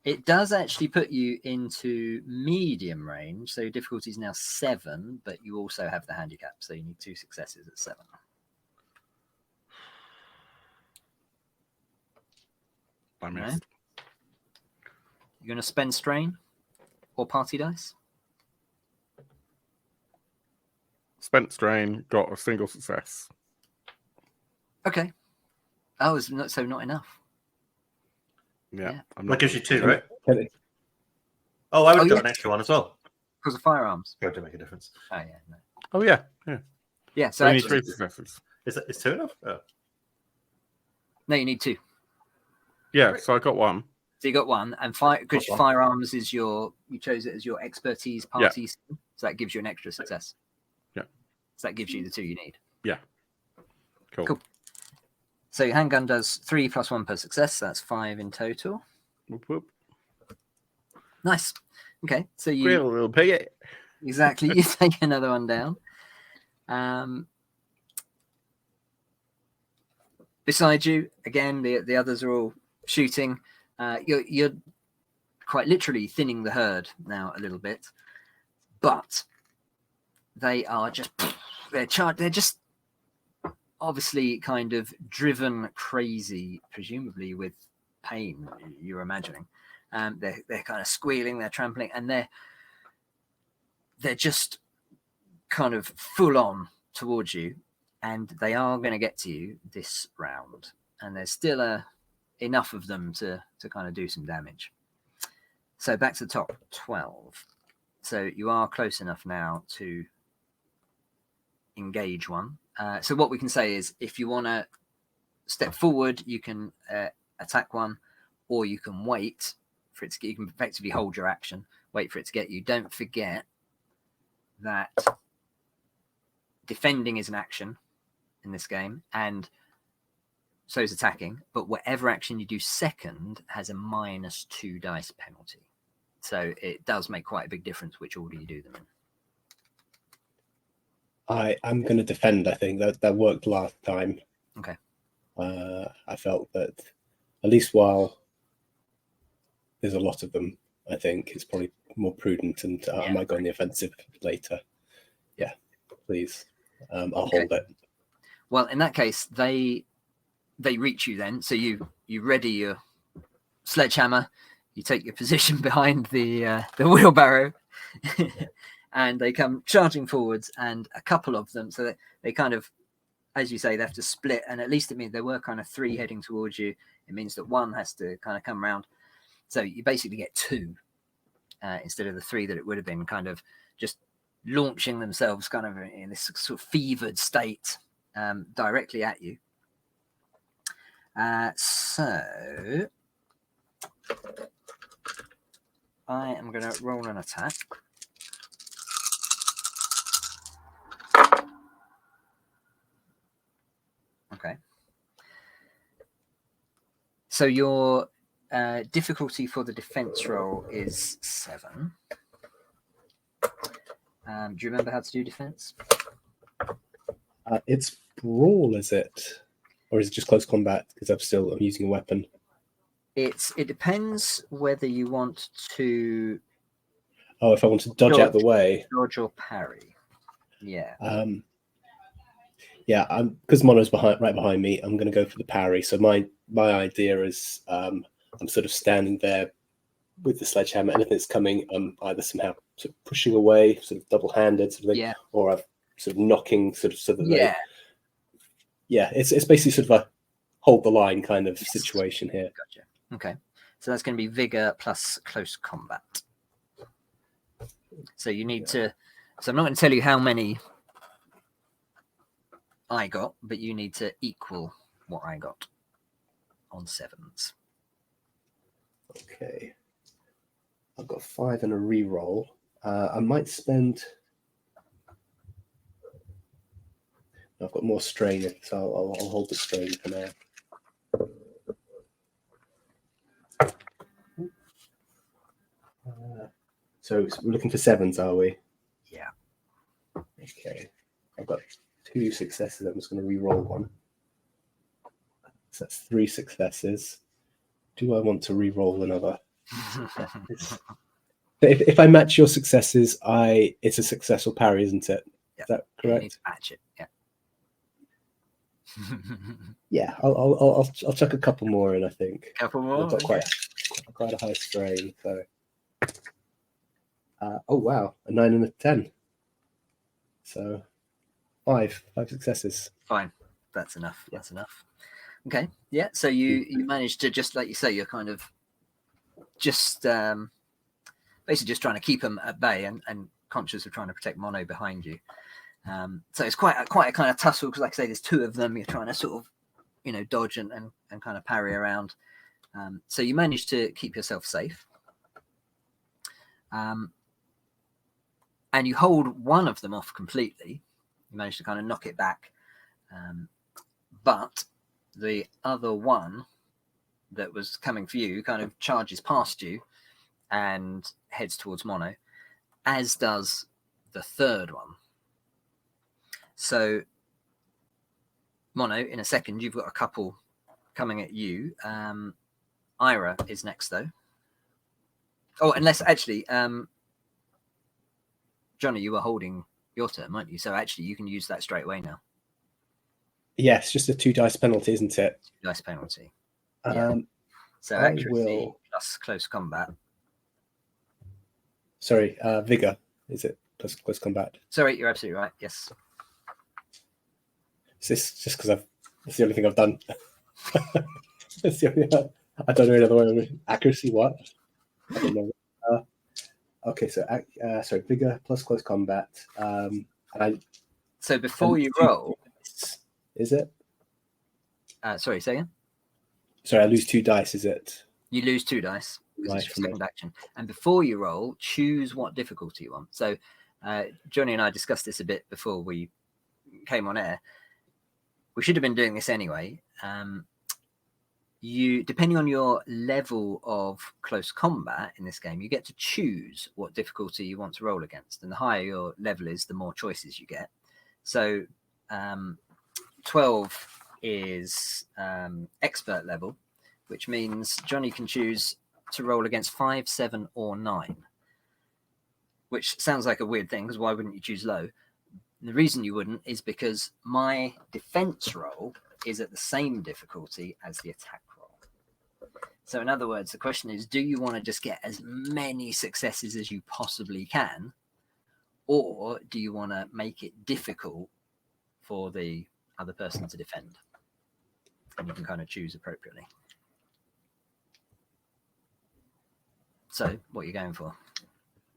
It does actually put you into medium range. So your difficulty is now 7, but you also have the handicap. So you need 2 successes at 7. I missed. You're going to spend strain or party dice? Spent strain, got a single success. Okay. Oh, it's not enough. Yeah. That gives you 2, right? Okay. Oh, I would got an extra one as well. Because of firearms. Going to make a difference. Oh, yeah. No. Oh, yeah. Yeah. Yeah, so So you need actually, 3 successes. Is 2 enough? Oh. no, you need 2. Yeah, so I got 1. So you got 1, and because firearms is you chose it as your expertise party, skill, so that gives you an extra success. Yeah. So that gives you the 2 you need. Yeah. Cool. So your handgun does 3 plus 1 per success. So that's 5 in total. Whoop, whoop. Nice. Okay, so you Real little piggy. exactly you take another one down. Beside you, again, the others are all shooting. You're quite literally thinning the herd now a little bit, but they are just they're just obviously kind of driven crazy, presumably with pain. You're imagining, they're kind of squealing, they're trampling, and they're just kind of full on towards you, and they are going to get to you this round. And there's still enough of them to kind of do some damage. So back to the top 12. So you are close enough now to engage one. So what we can say is, if you want to step forward, you can attack one, or you can wait for it to get, you can effectively hold your action, wait for it to get you. Don't forget that defending is an action in this game, and so is attacking, but whatever action you do second has a -2 dice penalty. So it does make quite a big difference which order you do them in. I'm going to defend. I think that worked last time. Okay. I felt that at least while there's a lot of them, I think it's probably more prudent, and I might go on the offensive later. Yeah, please. I'll hold it. Well, in that case, they reach you then. So you ready your sledgehammer, you take your position behind the wheelbarrow, and they come charging forwards, and a couple of them, so they kind of, as you say, they have to split, and at least it means there were kind of 3 heading towards you. It means that one has to kind of come around. So you basically get 2 instead of the 3 that it would have been, kind of just launching themselves kind of in this sort of fevered state directly at you. So I am going to roll an attack. Okay. So your difficulty for the defense roll is 7. Do you remember how to do defense? It's brawl, is it? Or is it just close combat? Because I'm using a weapon. It depends whether you want to. Oh, if I want to dodge out the way. Dodge or parry. Yeah. Yeah, because Mono's right behind me. I'm going to go for the parry. So my idea is I'm sort of standing there with the sledgehammer. Anything that's coming, I'm either somehow sort of pushing away, sort of double-handed, sort of thing, or I'm sort of knocking, sort of so that they. Yeah, it's basically sort of a hold the line kind of situation here. Gotcha. Okay, so that's going to be vigor plus close combat. So you need to. So I'm not going to tell you how many I got, but you need to equal what I got on 7s. Okay. I've got 5 and a reroll. I might spend. I've got more strain, so I'll hold the strain for now. So we're looking for 7s, are we? Yeah. Okay. I've got 2 successes. I'm just going to re-roll one. So that's 3 successes. Do I want to re-roll another? If I match your successes, it's a successful parry, isn't it? Yeah. Is that correct? You need to match it. Yeah. Yeah, I'll chuck a couple more in. I think. Couple more. I've got quite a high strain. So. Oh wow, a 9 and a 10. So 5 successes. Fine, that's enough. That's enough. Okay, yeah. So you managed to, just like you say, you're kind of just basically just trying to keep them at bay and conscious of trying to protect Mono behind you. So it's quite a kind of tussle, because, like I say, there's 2 of them. You're trying to sort of, dodge and kind of parry around. So you managed to keep yourself safe. And you hold one of them off completely. You managed to kind of knock it back. But the other one that was coming for you kind of charges past you and heads towards Mono, as does the third one. So, Mono, in a second, you've got a couple coming at you. Ira is next, though. Oh, unless, actually, Johnny, you were holding your turn, won't you? So actually, you can use that straight away now. Yes, just a 2 dice penalty, isn't it? Dice penalty. Yeah. So I accuracy will. plus close combat. Sorry, vigor. Is it plus close combat? Sorry, you're absolutely right. Yes. Is this just because that's the only thing I've done? That's the only, I don't know another way. Accuracy, what? I don't know. Okay, so sorry, vigor plus close combat. So before you roll, is it? Sorry, say again. Sorry, I lose 2 dice. Is it? You lose 2 dice because Right, it's your second action. And before you roll, choose what difficulty you want. So Johnny and I discussed this a bit before we came on air. We should have been doing this anyway. You, depending on your level of close combat in this game, you get to choose what difficulty you want to roll against. And the higher your level is, the more choices you get. So 12 is expert level, which means Johnny can choose to roll against 5, 7, or 9, which sounds like a weird thing, because why wouldn't you choose low? And the reason you wouldn't is because my defense roll is at the same difficulty as the attack roll. So in other words, the question is, do you want to just get as many successes as you possibly can, or do you want to make it difficult for the other person to defend? And you can kind of choose appropriately. So what are you going for?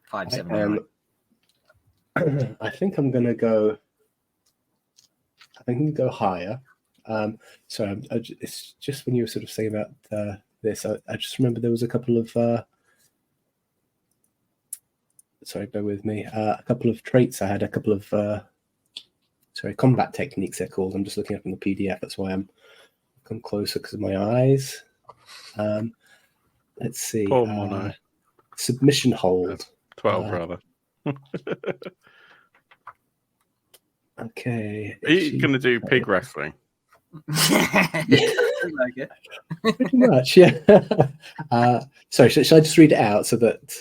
5, 7, or 9? I think I'm going to go. I think I'm going to go higher. Sorry, it's just when you were sort of saying about this, I just remember there was a couple of. Sorry, bear with me. A couple of traits I had. A couple of. Combat techniques they're called. I'm just looking up in the PDF. That's why I'm come closer because of my eyes. Let's see. Poor Mono. Submission hold. 12 rather. Okay. Are you going to do pig wrestling? Like it. Pretty much, yeah. Sorry, should I just read it out so that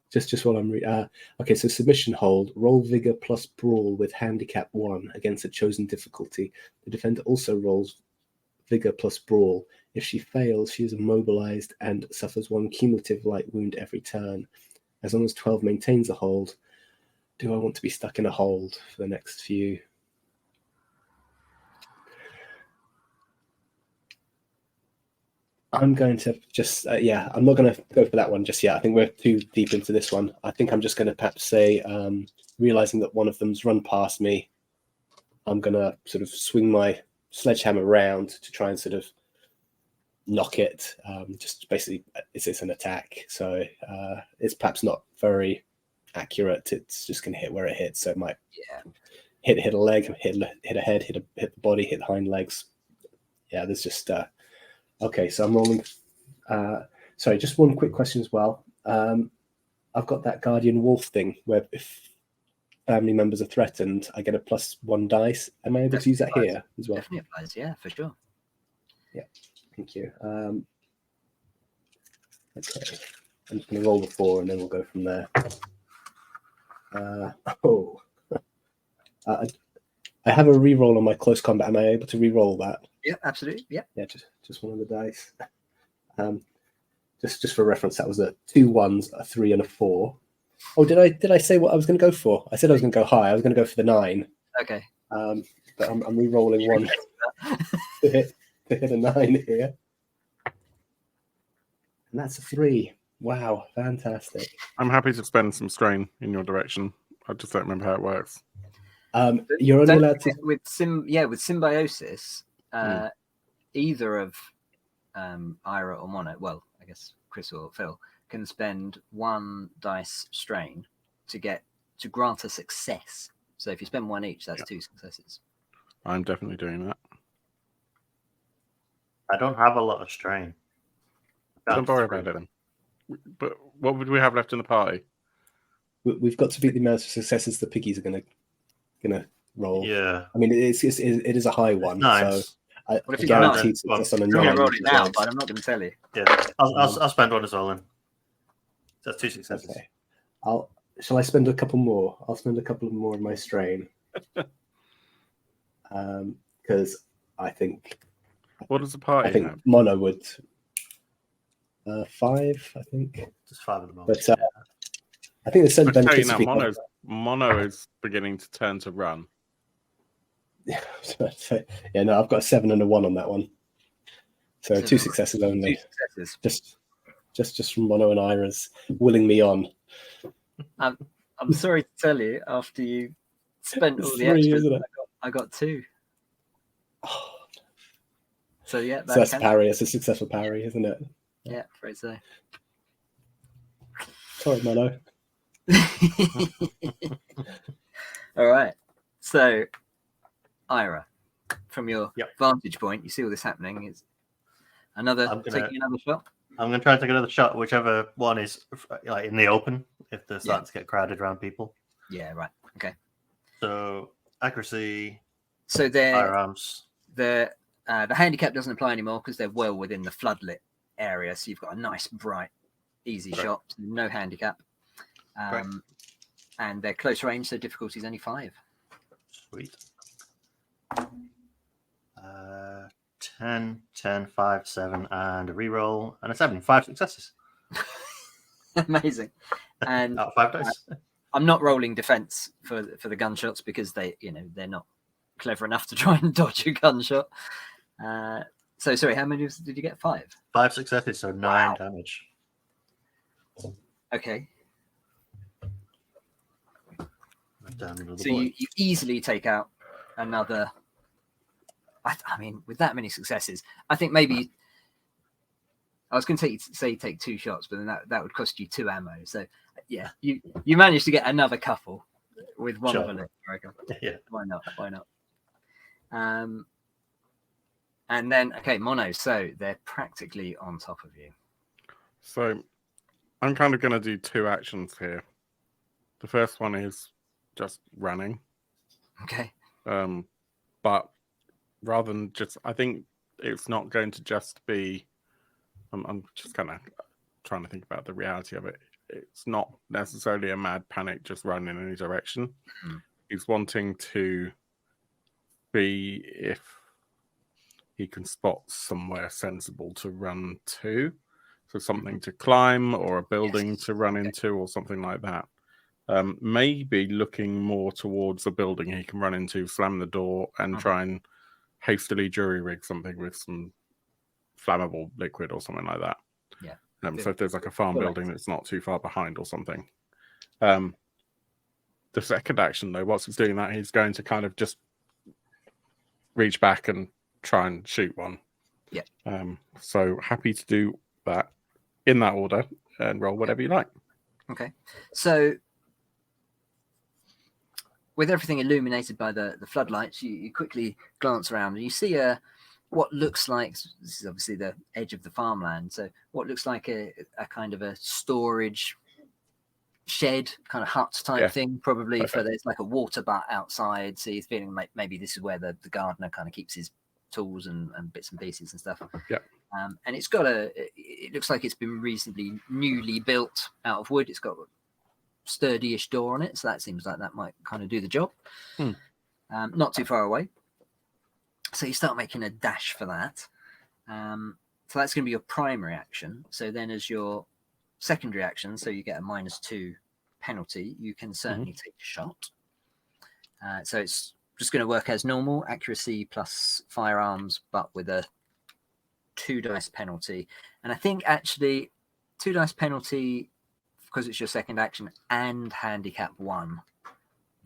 just while I'm reading? Okay, so submission hold, roll vigor plus brawl with handicap 1 against a chosen difficulty. The defender also rolls vigor plus brawl. If she fails, she is immobilized and suffers 1 cumulative light wound every turn. As long as 12 maintains a hold. Do I want to be stuck in a hold for the next few? I'm going to just, I'm not going to go for that one just yet. I think we're too deep into this one. I think I'm just going to perhaps say, realizing that one of them's run past me, I'm going to sort of swing my sledgehammer around to try and sort of knock it. Just basically, it's an attack. So it's perhaps not very accurate. It's just going to hit where it hits. So it might hit a leg, hit a head, hit the body, hit hind legs. Yeah, there's just... Okay, so I'm rolling. Sorry, just one quick question as well. I've got that Guardian Wolf thing where if family members are threatened, I get a +1 dice. Am I able to use that here as well? Definitely applies, yeah, for sure. Yeah, thank you. Okay, I'm just going to roll the 4 and then we'll go from there. I have a re-roll on my close combat. Am I able to re-roll that? Yeah, absolutely. Yeah. Yeah, just one of the dice. Just for reference, that was 2 1s, a 3, and a 4. Oh, did I say what I was going to go for? I said I was going to go high. I was going to go for the 9. Okay. But I'm re-rolling 1 to hit a 9 here, and that's a 3. Wow, fantastic. I'm happy to spend some strain in your direction. I just don't remember how it works. You're only allowed to with symbiosis. Either of Ira or Mono, well, I guess Chris or Phil, can spend 1 dice strain to grant a success. So if you spend 1 each, that's 2 successes. I'm definitely doing that. I don't have a lot of strain. Don't worry about it then. But what would we have left in the party? We've got to beat the amount of successes the piggies are gonna roll. Yeah, I mean it is a high one. Nice. So I What if it's guaranteed not? success on a I'm going 9. to roll it now, but I'm not going to tell you. yeah. I'll spend 1 as well then. That's 2 successes. Okay. I'll Shall I spend a couple more? I'll spend a couple more of my strain. Because I think What does the party have? mono would 5. I think. Just 5 at the moment. But I think there's certain I'm saying benefits. that if mono is beginning to turn to run. Yeah, no, I've got a 7 and a 1 on that one. So 2 successes only. 2 successes. Just from Mono and Ira's willing me on. I'm sorry to tell you, after you spent all the 3, extras, isn't it? I got 2. So yeah, So that's a parry. It's a successful parry, isn't it? Yeah, afraid so. Sorry, Mono. All right. So, Ira, from your Yep. vantage point, you see all this happening. Is taking another shot? I'm going to try and take another shot, whichever one is like in the open, if they're starting to get crowded around people. Yeah, right. Okay. So accuracy, So firearms. the handicap doesn't apply anymore because they're well within the floodlit area. So you've got a nice, bright, easy shot. No handicap. And they're close range, so difficulty is only 5. Sweet. 10, 10, 5, 7, and a reroll, and a 7. 5 successes. Amazing. And Out of 5 dice. I'm not rolling defense for the gunshots because they're not clever enough to try and dodge a gunshot. So sorry, how many did you get? 5? 5 successes, so 9 damage. Okay. Down another So boy. you easily take out another. I mean, with that many successes, I think maybe I was going to say take 2 shots, but then that would cost you 2 ammo. So yeah, you managed to get another couple with one Sure. bullet. I reckon. Yeah. Why not? And then Mono. So they're practically on top of you. So I'm kind of going to do 2 actions here. The first one is just running. Okay. But rather than just, I think it's not going to just be, I'm just kind of trying to think about the reality of it. It's not necessarily a mad panic, just run in any direction. Mm-hmm. He's wanting to see if he can spot somewhere sensible to run to. So something to climb or a building to run into or something like that. Maybe looking more towards a building he can run into, slam the door, and try and hastily jury rig something with some flammable liquid or something like that. Yeah. So if there's like a farm building that's not too far behind or something. The second action, though, whilst he's doing that, he's going to kind of just reach back and try and shoot one. Yeah. So happy to do that in that order and roll whatever you like. Okay. So with everything illuminated by the floodlights, you quickly glance around and you see what looks like, this is obviously the edge of the farmland, so what looks like a kind of a storage shed, kind of hut type thing, probably for there's like a water butt outside, so you're feeling like maybe this is where the gardener kind of keeps his tools and bits and pieces and stuff. Yeah. And it's got it looks like it's been reasonably newly built out of wood. It's got a sturdy-ish door on it, so that seems like that might kind of do the job. Not too far away. So you start making a dash for that. So that's going to be your primary action. So then as your secondary action, so you get a -2 penalty, you can certainly take a shot. So it's just going to work as normal, accuracy plus firearms, but with a 2 dice penalty. And I think actually 2 dice penalty because it's your second action and handicap 1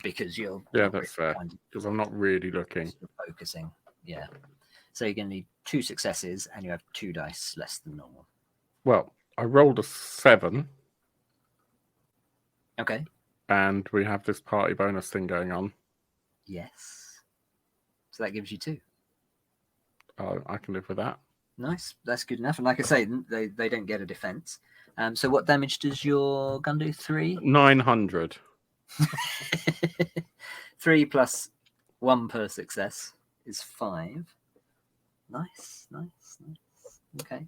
because you're that's fair, because I'm not really looking. Focusing. Yeah. So you're going to need 2 successes and you have 2 dice less than normal. Well, I rolled a 7. Okay. And we have this party bonus thing going on. Yes. So that gives you 2. I can live with that. Nice. That's good enough. And like I say, they don't get a defense. So what damage does your gun do? 3? 900. 3 plus 1 per success is 5. Nice. Okay.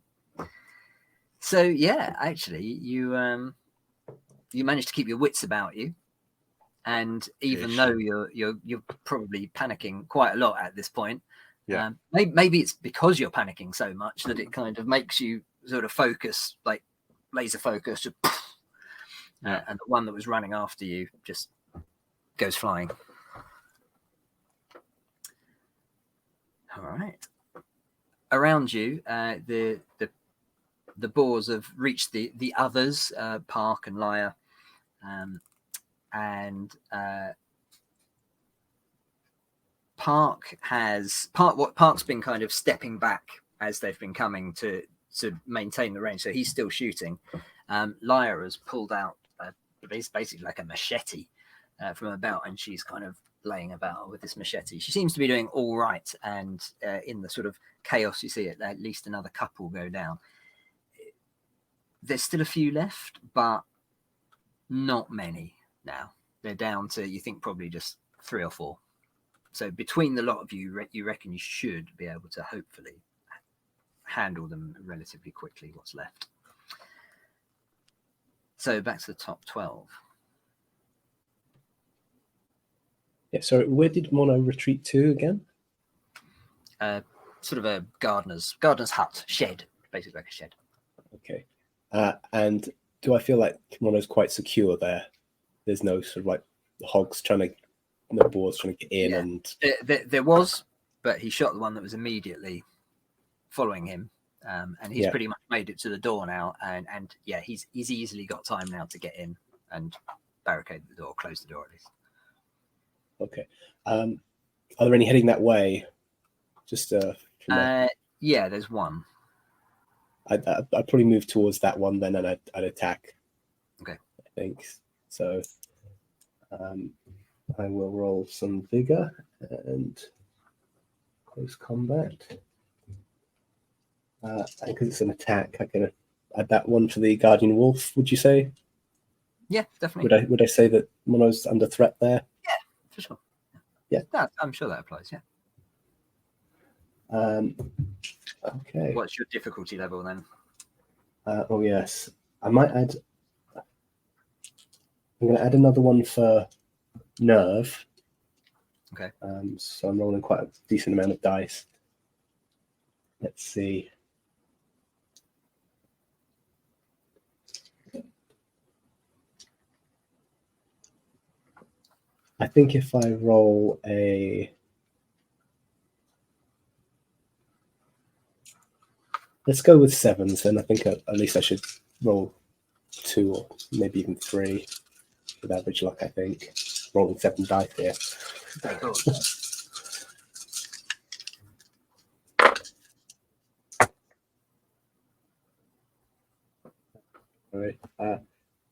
So yeah, actually, you you manage to keep your wits about you, and even Ish. though you're probably panicking quite a lot at this point, Yeah. maybe it's because you're panicking so much that it kind of makes you sort of focus, like laser focus, just, Yeah. and the one that was running after you just goes flying. All right. Around you, the boars have reached the others, Park and Lyre, and Park's been kind of stepping back as they've been coming to maintain the range, so he's still shooting. Lyra has pulled out it's basically like a machete from about, and she's kind of laying about with this machete. She seems to be doing all right, and in the sort of chaos you see at least another couple go down. There's still a few left, but not many now. They're down to, you think, probably just 3 or 4. So between the lot of you, you reckon you should be able to hopefully handle them relatively quickly, what's left. So back to the top 12. Yeah, so where did Mono retreat to again? Sort of a gardener's hut, shed, basically like a shed. Okay. And do I feel like Mono's quite secure there? There's no sort of like hogs no boars trying to get in, yeah. and there was, but he shot the one that was immediately following him, and he's pretty much made it to the door now, and yeah, he's easily got time now to get in and barricade the door, close the door at least. Okay. Are there any heading that way? Just yeah, there's one. I'd probably move towards that one then, and I'd attack. Okay. I think so. I will roll some vigor and close combat. Because it's an attack, I can add that one for the Guardian Wolf. Would you say? Yeah, definitely. Would I say that Mono's under threat there? Yeah, for sure. Yeah, I'm sure that applies. Yeah. Okay. What's your difficulty level then? Oh yes, I might add. I'm going to add another one for nerve. Okay. So I'm rolling quite a decent amount of dice. Let's see. I think if I roll a... Let's go with 7s, then I think at least I should roll 2 or maybe even 3 with average luck, I think. Rolling 7 dice here. All right.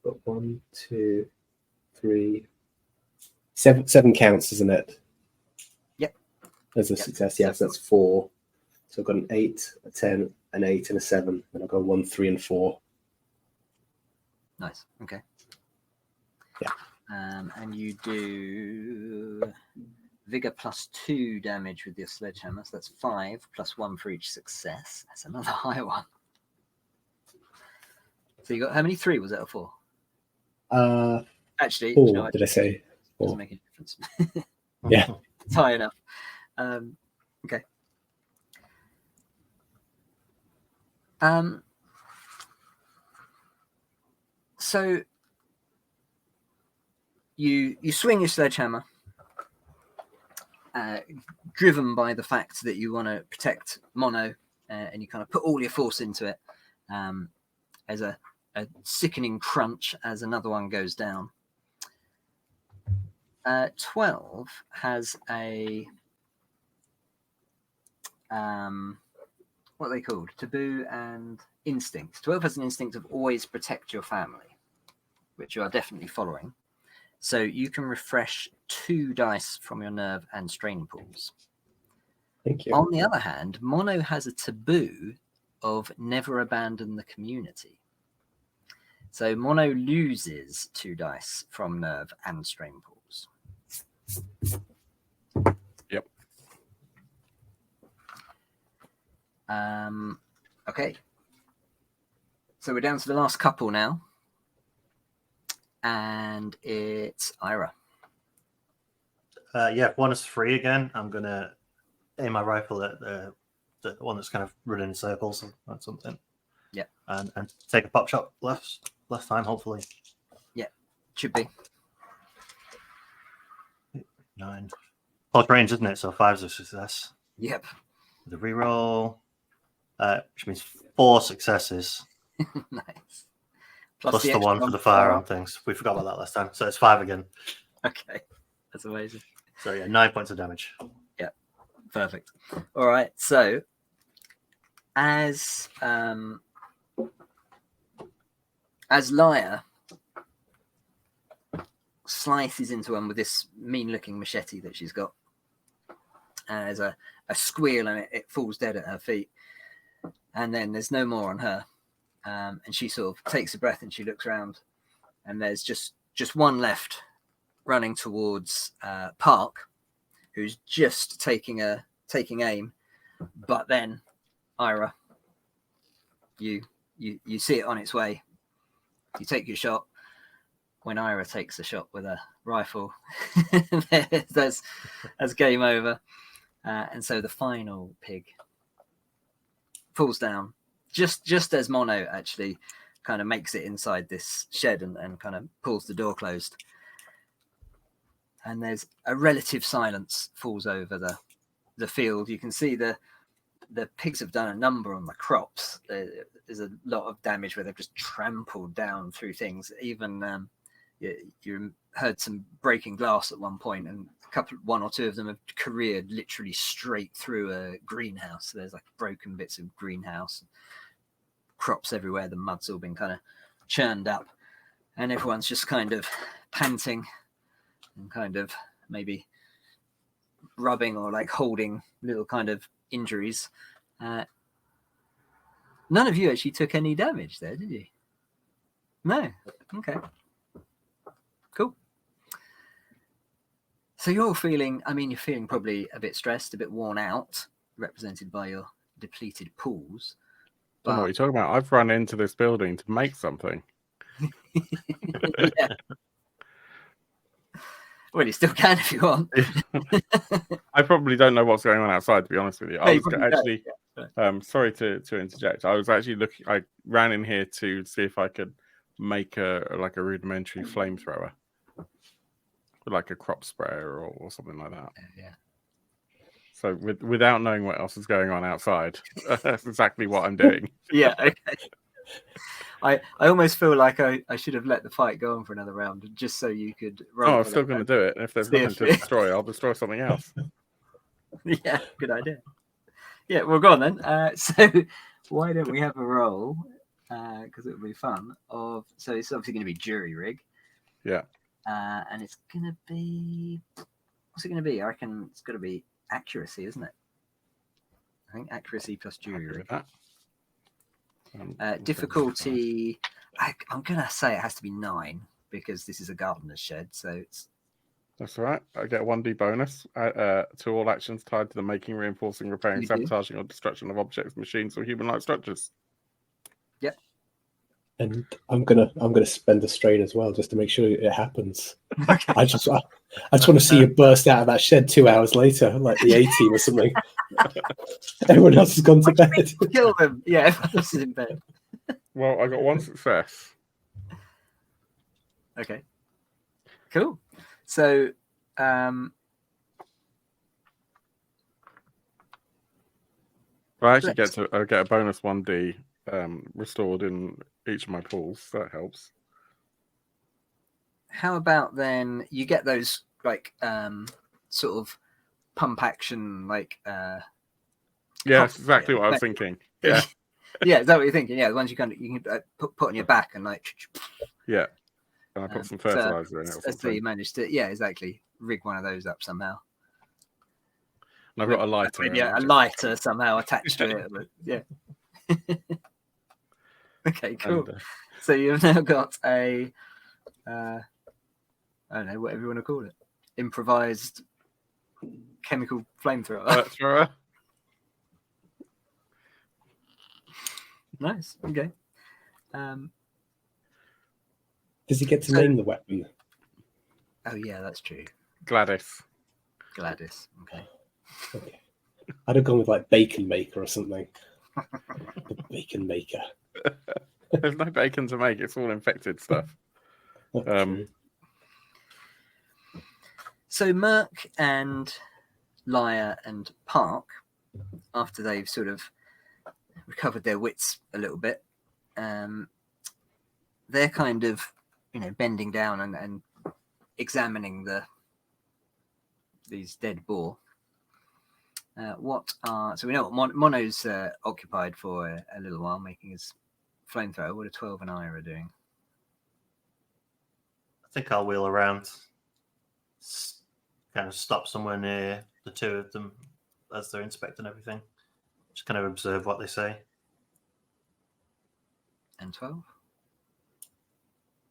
Got 1, 2, 3, 7 counts, isn't it? Yep. As a success, yes, that's 4. So I've got an 8, a 10, an 8, and a 7. And I've got 1, 3, and 4. Nice. Okay. Yeah. And you do vigor +2 damage with your sledgehammer. So that's 5 +1 for each success. That's another high one. So you got how many? 3 was it, or 4? Actually, 4, you know, did I say? 4. Doesn't make any difference. Yeah. It's high enough. Okay. So you swing your sledgehammer, driven by the fact that you want to protect Mono, and you kind of put all your force into it. As a sickening crunch as another one goes down. 12 has a what are they called? Taboo and instinct. 12 has an instinct of always protect your family, which you are definitely following. So you can refresh 2 dice from your nerve and strain pools. Thank you. On the other hand, Mono has a taboo of never abandon the community. So Mono loses 2 dice from nerve and strain pools. Yep. Okay. So we're down to the last couple now. And it's Ira. Yeah, one is free again. I'm gonna aim my rifle at the one that's kind of running in circles or something. Yeah. And take a pop shot last time, hopefully. Should be. 9. Close range, isn't it? So 5's a success. Yep. The reroll, which means 4 successes. Nice. Plus the 1 extra for the firearm things. We forgot about that last time. So it's 5 again. Okay. That's amazing. So yeah, 9 points of damage. Perfect. All right. So as Lyre slices into one with this mean-looking machete that she's got, and there's a squeal and it falls dead at her feet, and then there's no more on her, and she sort of takes a breath and she looks around, and there's just one left running towards Park, who's just taking aim, but then Ira, you see it on its way. You take your shot. When Ira takes a shot with a rifle, that's game over. And so the final pig falls down just as Mono actually kind of makes it inside this shed and kind of pulls the door closed. And there's a relative silence falls over the field. You can see the pigs have done a number on the crops. There's a lot of damage where they've just trampled down through things. Even you heard some breaking glass at one point, and one or two of them have careered literally straight through a greenhouse. There's like broken bits of greenhouse, crops everywhere. The mud's all been kind of churned up, and everyone's just kind of panting and kind of maybe rubbing or like holding little kind of injuries. None of you actually took any damage there, did you? No. Okay. Cool. So you're feeling probably a bit stressed, a bit worn out, represented by your depleted pools. I don't know what you're talking about. I've run into this building to make something. Yeah. Well, you still can if you want. I probably don't know what's going on outside, to be honest with you. I was actually, yeah. Sorry to interject. I was actually looking. I ran in here to see if I could make a rudimentary flamethrower, like a crop sprayer or something like that. Yeah. So without knowing what else is going on outside, that's exactly what I'm doing. Yeah. Okay. I almost feel like I should have let the fight go on for another round just so you could roll. Oh, I'm still going to do it. And if there's nothing to destroy, I'll destroy something else. Yeah, good idea. Yeah, well, go on then. So why don't we have a roll? Because it would be fun. So it's obviously going to be jury rig. Yeah. And it's going to be... What's it going to be? I reckon it's got to be accuracy, isn't it? I think accuracy plus jury rig. Difficulty, I'm going to say it has to be 9 because this is a gardener's shed. So it's... That's all right. I get a 1d bonus to all actions tied to the making, reinforcing, repairing, sabotaging, or destruction of objects, machines, or human-like structures. Yep. And I'm gonna spend a strain as well just to make sure it happens. Okay. I just want to see you burst out of that shed 2 hours later, like the A-team or something. Everyone else has gone to bed. Kill them. Yeah, everyone else is in bed. Well, I got 1 success. Okay. Cool. So, I actually get a bonus 1d restored in each of my pools. So that helps. how about then you get those like sort of pump action like yeah, that's exactly what I was thinking. Yeah. Yeah, is that what you're thinking? Yeah, the ones you can put on your back and like yeah. And I put some fertilizer in it. So you managed to, yeah, exactly, rig one of those up somehow. And I've got a lighter. Yeah, a lighter somehow attached to it. But, yeah. Okay, cool. And, so you've now got a, I don't know, whatever you want to call it, improvised chemical flamethrower. Nice. Okay. Does he get to So- name the weapon? Oh yeah, that's true. Gladys. Gladys. Okay. Okay. I'd have gone with like Bacon Maker or something. The Bacon Maker. There's no bacon to make. It's all infected stuff. That's true. So Merc and Lyre and Park, after they've sort of recovered their wits a little bit, they're kind of, bending down and examining these dead boar. So we know what Mono's occupied for a little while, making his flamethrower. What are 12 and Ira doing? I think I'll wheel around, kind of stop somewhere near the two of them as they're inspecting everything. Just kind of observe what they say. And 12?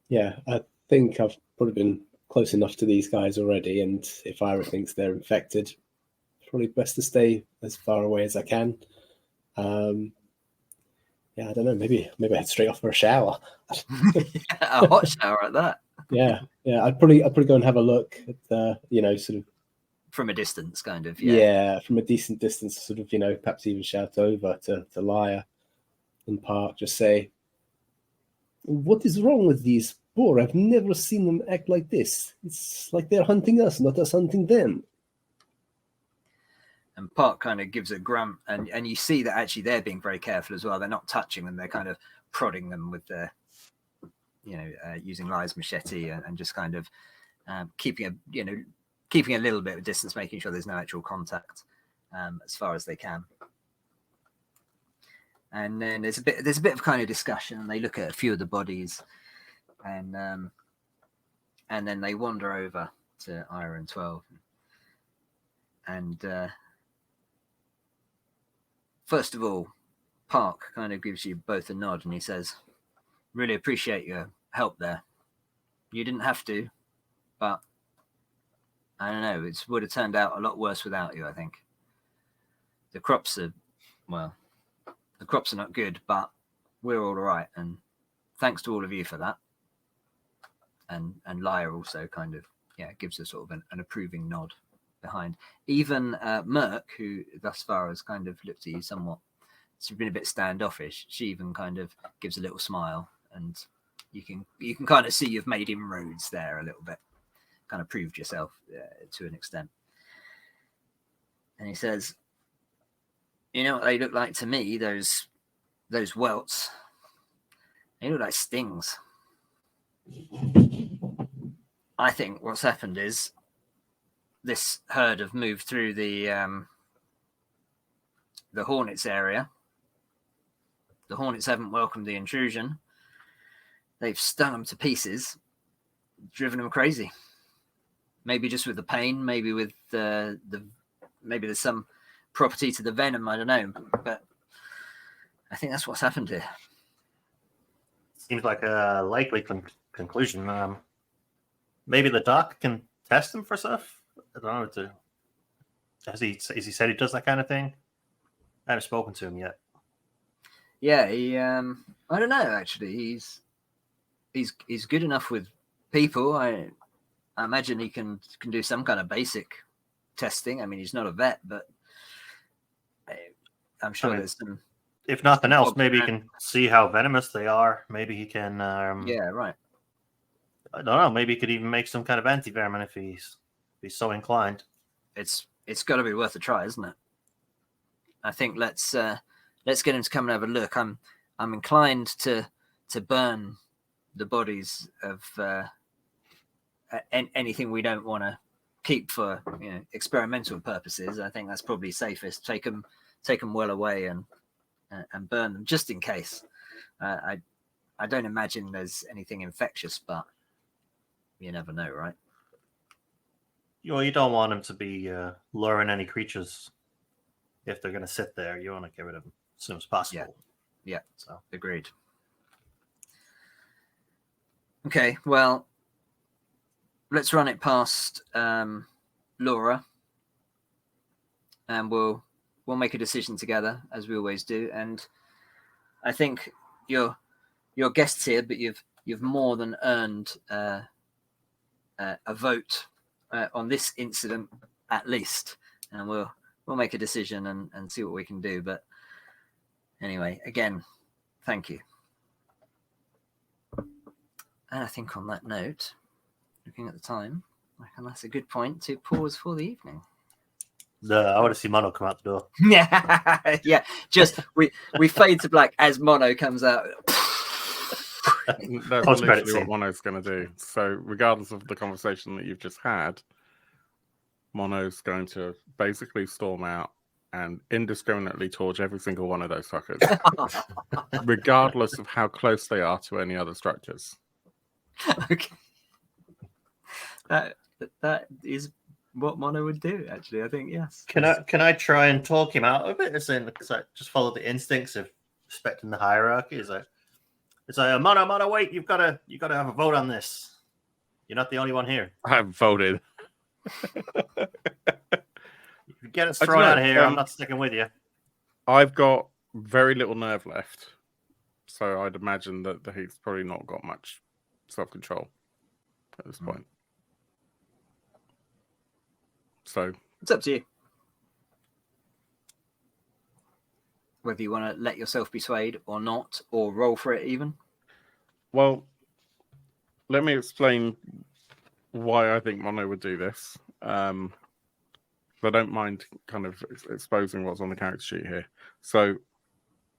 Yeah, I think I've probably been close enough to these guys already, and if Ira thinks they're infected, probably best to stay as far away as I can. Yeah, I don't know. Maybe I head straight off for a shower. A hot shower at that. Yeah. I'd probably go and have a look at sort of From a distance, kind of. yeah, from a decent distance, sort of perhaps even shout over to Lyre and Park, just say, "What is wrong with these boar? I've never seen them act like this. It's like they're hunting us, not us hunting them." And Park kind of gives a grunt, and you see that actually they're being very careful as well. They're not touching them. They're kind of prodding them with their, using Lyre's machete and just kind of keeping a little bit of distance, making sure there's no actual contact as far as they can. And then there's a bit of kind of discussion, and they look at a few of the bodies, and then they wander over to Ira and 12, and first of all, Park kind of gives you both a nod, and he says, "Really appreciate your help there. You didn't have to, but I don't know, it would have turned out a lot worse without you, I think. The crops are not good, but we're all right, and thanks to all of you for that." And Lyre also kind of gives a sort of an approving nod behind. Even Merc, who thus far has kind of looked at you somewhat, she's been a bit standoffish. She even kind of gives a little smile, and you can kind of see you've made inroads there a little bit, kind of proved yourself to an extent. And he says, "You know what they look like to me? Those welts. They look like stings. I think what's happened is this herd have moved through the Hornets area. The Hornets haven't welcomed the intrusion. They've stung them to pieces, driven them crazy. Maybe just with the pain, maybe with maybe there's some property to the venom, I don't know. But I think that's what's happened here." Seems like a likely conclusion. Maybe the doc can test him for stuff. I don't know. Has he said he does that kind of thing? I haven't spoken to him yet. Yeah, he. I don't know. Actually, he's good enough with people. I imagine he can do some kind of basic testing. I mean, he's not a vet, but I'm sure there's some. If nothing else, maybe he can see how venomous they are. Maybe he can. Yeah, right. I don't know. Maybe he could even make some kind of anti-vermin if he's so inclined. It's got to be worth a try, isn't it? I think let's get him to come and have a look. I'm inclined to burn the bodies of anything we don't want to keep for experimental purposes. I think that's probably safest. Take them well away and burn them just in case. I don't imagine there's anything infectious, but you never know, right? You don't want them to be luring any creatures if they're going to sit there. You want to get rid of them as soon as possible. Yeah. So Agreed. Okay, well, let's run it past Laura, and we'll make a decision together as we always do. And I think you're guests here, but you've you've more than earned a vote on this incident at least, and we'll make a decision and see what we can do. But anyway, again, thank you. And I think on that note, looking at the time, I reckon that's a good point to pause for the evening. I want to see Mono come out the door. Yeah, yeah. Just we fade to black as Mono comes out. That's Post-credit literally what scene. Mono's going to do. So, regardless of the conversation that you've just had, Mono's going to basically storm out and indiscriminately torch every single one of those fuckers, regardless of how close they are to any other structures. Okay. That is what Mono would do, actually. I think, yes. Can I try and talk him out of it? As in, because I just follow the instincts of respecting the hierarchy. It's like Mono, wait! You've got to have a vote on this. You're not the only one here. I've voted. If you get us I don't thrown know, out of here, I'm not sticking with you. I've got very little nerve left, so I'd imagine that he's probably not got much self-control at this point. So It's up to you. Whether you want to let yourself be swayed or not, or roll for it even. well, let me explain why I think Mono would do this. I don't mind kind of exposing what's on the character sheet here. So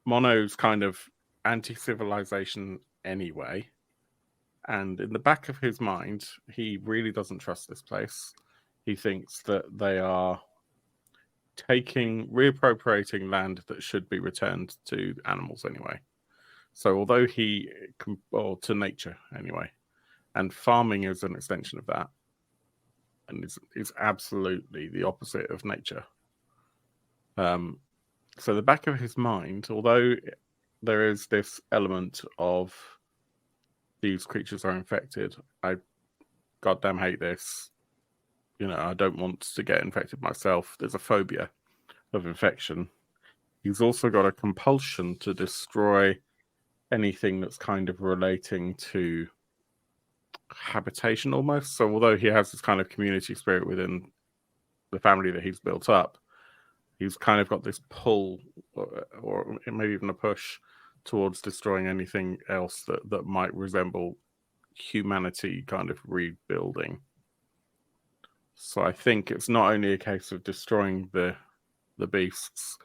Mono's kind of anti-civilization anyway. And in the back of his mind, he really doesn't trust this place. He thinks that they are reappropriating land that should be returned to animals anyway. So although or to nature anyway, and farming is an extension of that, and is absolutely the opposite of nature. So the back of his mind, although there is this element of these creatures are infected, I goddamn hate this. I don't want to get infected myself. There's a phobia of infection. He's also got a compulsion to destroy anything that's kind of relating to habitation almost. So although he has this kind of community spirit within the family that he's built up, he's kind of got this pull or maybe even a push towards destroying anything else that might resemble humanity kind of rebuilding. So I think it's not only a case of destroying the beasts,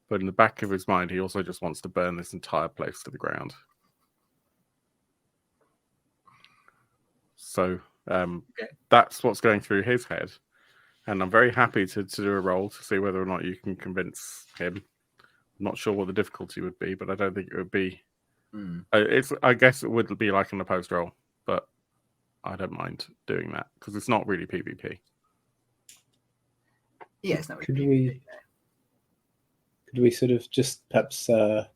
but in the back of his mind, he also just wants to burn this entire place to the ground. So that's what's going through his head. And I'm very happy to do a roll to see whether or not you can convince him. I'm not sure what the difficulty would be, but I don't think it would be... I guess it would be like an opposed roll, but I don't mind doing that because it's not really PvP. Yeah, it's not really Could we sort of just perhaps... I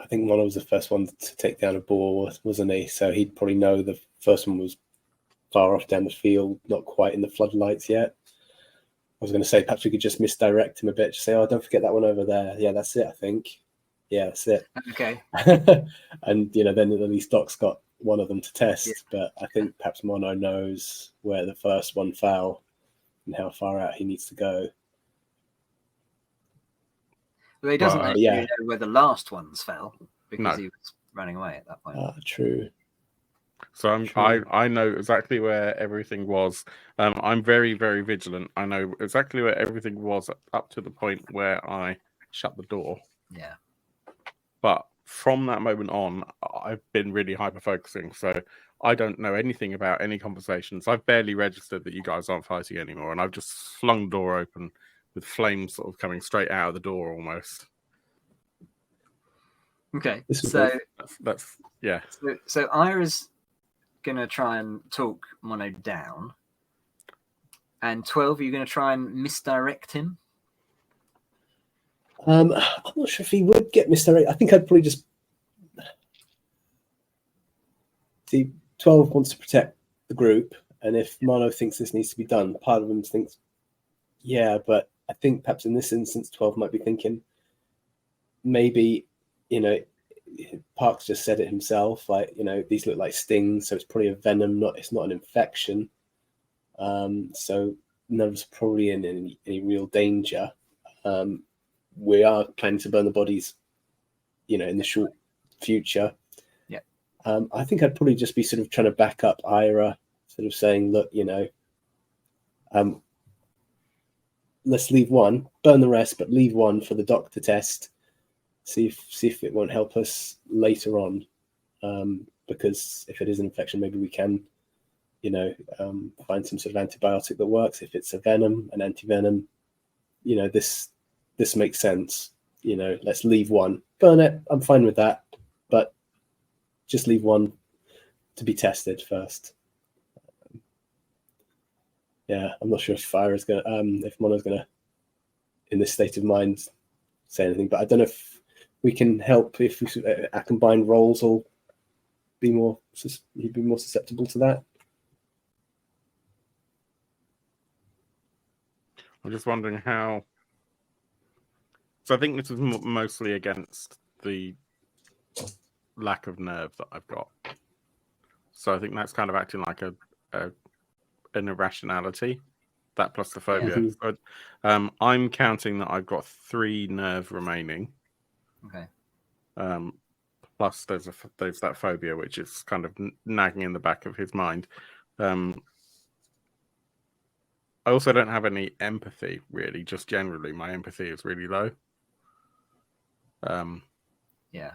think Mono was the first one to take down a boar, wasn't he? So he'd probably know the first one was far off down the field, not quite in the floodlights yet. I was going to say perhaps we could just misdirect him a bit. Just say, "Oh, don't forget that one over there." Yeah, that's it. I think. Yeah, that's it. Okay. And then at least Doc's got one of them to test. Yeah. But I think perhaps Mono knows where the first one fell and how far out he needs to go. Well, he doesn't know where the last ones fell because he was running away at that point. True. So I know exactly where everything was. I'm very, very vigilant. I know exactly where everything was up to the point where I shut the door. Yeah. But from that moment on, I've been really hyper-focusing. So I don't know anything about any conversations. I've barely registered that you guys aren't fighting anymore. And I've just flung the door open with flames sort of coming straight out of the door almost. Okay, so that's yeah. So Ira's gonna try and talk Mono down, and 12, you're gonna try and misdirect him. I'm not sure if he would get misdirected. I think I'd probably just see 12 wants to protect the group, and if Mono thinks this needs to be done, part of him thinks, yeah, but I think perhaps in this instance, 12 might be thinking maybe you know, Parks just said it himself. Like, you know, these look like stings, so it's probably a venom. It's not an infection. So none of us are probably in any real danger. We are planning to burn the bodies, you know, in the short future. Yeah. I think I'd probably just be sort of trying to back up Ira, sort of saying, look, you know, let's leave one, burn the rest, but leave one for the doc to test. See if it won't help us later on. Because if it is an infection, maybe we can, you know, find some sort of antibiotic that works. If it's a venom, an anti-venom, you know, this makes sense. You know, let's leave one, burn it. I'm fine with that, but just leave one to be tested first. Yeah, I'm not sure if Ira's gonna, if Mono's gonna, in this state of mind, say anything. But I don't know if we can help. If our combined roles will be more, he'd be more susceptible to that. I'm just wondering how. So I think this is mostly against the lack of nerve that I've got. So I think that's kind of acting like an irrationality. That plus the phobia. Yeah. So, I'm counting that I've got 3 nerve remaining. Okay. Plus there's that phobia, which is kind of nagging in the back of his mind. I also don't have any empathy, really. Just generally, my empathy is really low. Yeah.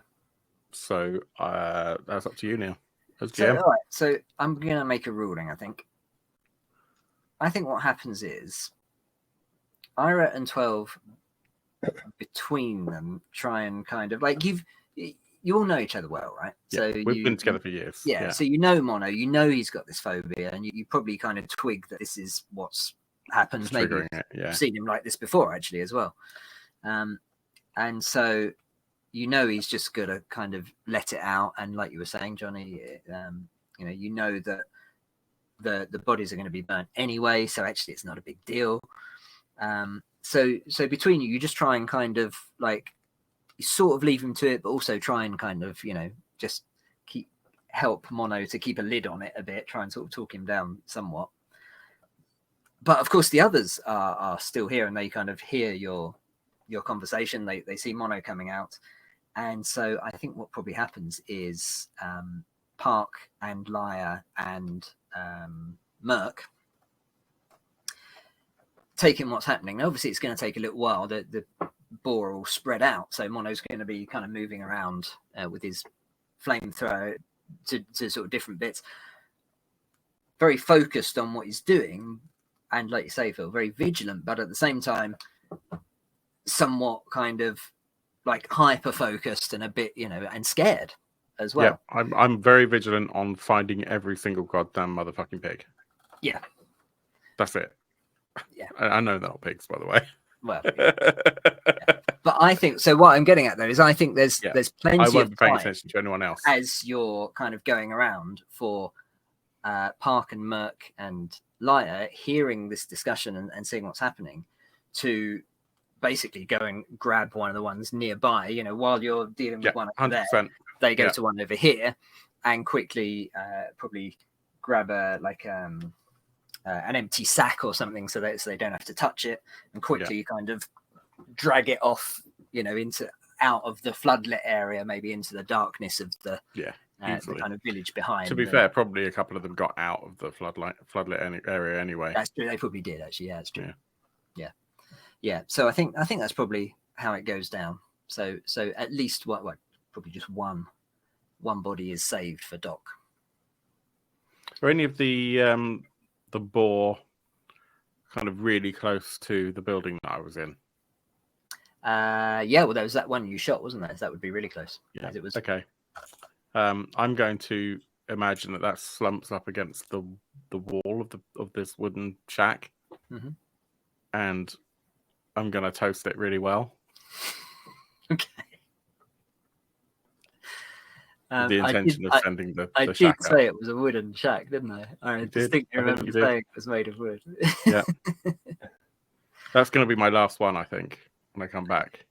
So that's up to you, Neil. As So, GM. all right. So I'm gonna make a ruling. I think what happens is Ira and 12 between them try and kind of like you all know each other well, right? Yeah, So we've been together for years. Yeah. So you know Mono, you know he's got this phobia, and you probably kind of twig that this is what's happened. It's Maybe triggering it, yeah. you've seen him like this before, actually, as well. And so you know he's just got to kind of let it out. And like you were saying, Johnny, you know that the bodies are going to be burnt anyway. So actually, it's not a big deal. So between you just try and kind of like you sort of leave him to it, but also try and kind of, you know, just help Mono to keep a lid on it a bit, try and sort of talk him down somewhat. But of course, the others are still here, and they kind of hear your conversation. They see Mono coming out, and so I think what probably happens is Park and Lyre and Merc taking what's happening. Now, obviously, it's going to take a little while. The boar will spread out, so Mono's going to be kind of moving around with his flamethrower to sort of different bits, very focused on what he's doing, and like you say, Phil, very vigilant, but at the same time somewhat kind of like hyper focused and a bit, you know, and scared as well. Yeah, I'm very vigilant on finding every single goddamn motherfucking pig. Yeah, that's it. Yeah, I know they're not pigs, by the way. Well, yeah. But I think so. What I'm getting at though is I think there's plenty. I won't of be paying time attention to anyone else as you're kind of going around for Park and Merc and Lyre hearing this discussion and seeing what's happening, to basically go and grab one of the ones nearby. You know, while you're dealing with one over 100%. there, they go to one over here and quickly probably grab an empty sack or something so they don't have to touch it, and quickly kind of drag it off, you know, out of the floodlit area, maybe into the darkness of the kind of village behind. To be fair, probably a couple of them got out of the floodlit area anyway. That's true. They probably did, actually. Yeah, that's true. Yeah. So I think that's probably how it goes down. So at least probably just one body is saved for Doc. Are any of the boar kind of really close to the building that I was in? Well, there was that one you shot, wasn't there? So that would be really close. Yeah. It was okay. I'm going to imagine that slumps up against the wall of this wooden shack, and I'm going to toast it really well. Okay. The intention of sending the I shack did say it was a wooden shack, didn't I? I distinctly remember saying it was made of wood. Yeah. That's going to be my last one, I think, when I come back.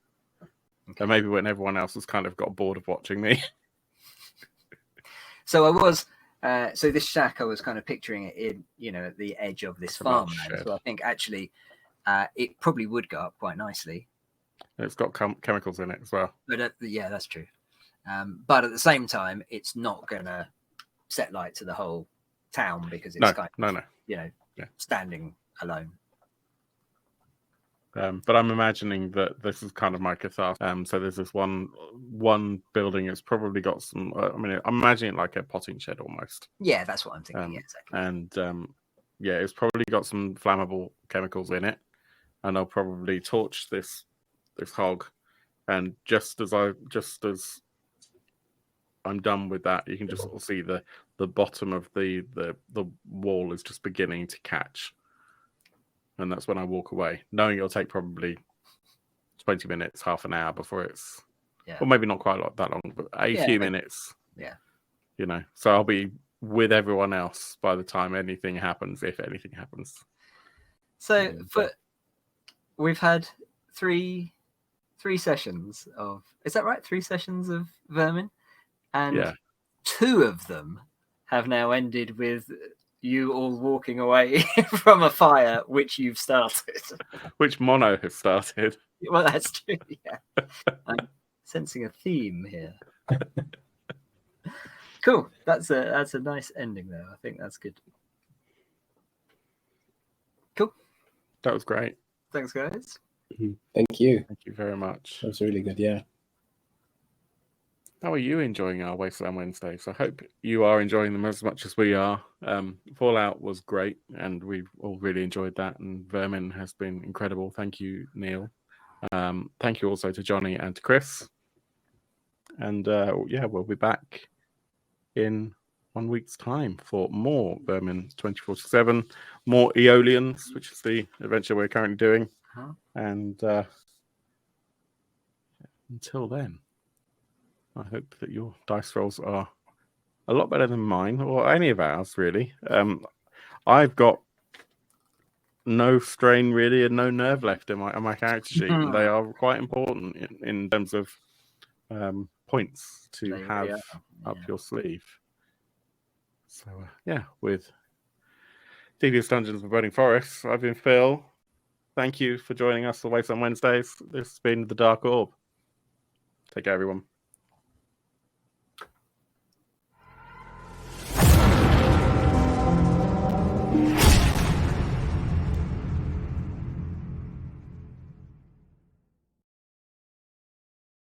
Okay. And maybe when everyone else has kind of got bored of watching me. So I was, so this shack, I was kind of picturing it in, you know, at the edge of this It's a large farmland. shed. So I think actually it probably would go up quite nicely. It's got chemicals in it as well. But yeah, that's true. But at the same time, it's not going to set light to the whole town because it's kind of, No. you know, Yeah. standing alone. But I'm imagining that this is kind of my catharsis. So there's this one building. It's probably got some. I mean, I'm imagining like a potting shed almost. Yeah, that's what I'm thinking. Yeah, exactly. And yeah, it's probably got some flammable chemicals in it, and I'll probably torch this hog. And just as I'm done with that, you can just sort of see the bottom of the wall is just beginning to catch. And that's when I walk away, knowing it'll take probably 20 minutes, half an hour before it's, or maybe not quite that long, but a few minutes. Yeah. You know, so I'll be with everyone else by the time anything happens, if anything happens. So we've had three sessions of, is that right? 3 sessions of Vermin, and 2 of them have now ended with you all walking away from a fire which you've started. Which Mono has started. Well, that's true. Yeah, I'm sensing a theme here. Cool. That's a nice ending, though. I think that's good. Cool. That was great. Thanks, guys. Thank you. Thank you very much. That was really good. Yeah. How are you enjoying our Wasteland Wednesdays? I hope you are enjoying them as much as we are. Fallout was great, and we've all really enjoyed that. And Vermin has been incredible. Thank you, Neil. Thank you also to Johnny and to Chris. And we'll be back in 1 week's time for more Vermin 2047, more Aeolians, which is the adventure we're currently doing. And until then, I hope that your dice rolls are a lot better than mine, or any of ours, really. I've got no strain, really, and no nerve left in my character sheet, and they are quite important in terms of points to have up your sleeve. So, with Devious Dungeons and Burning Forests, I've been Phil. Thank you for joining us for Wasteland Wednesdays. This has been The Dark Orb. Take care, everyone.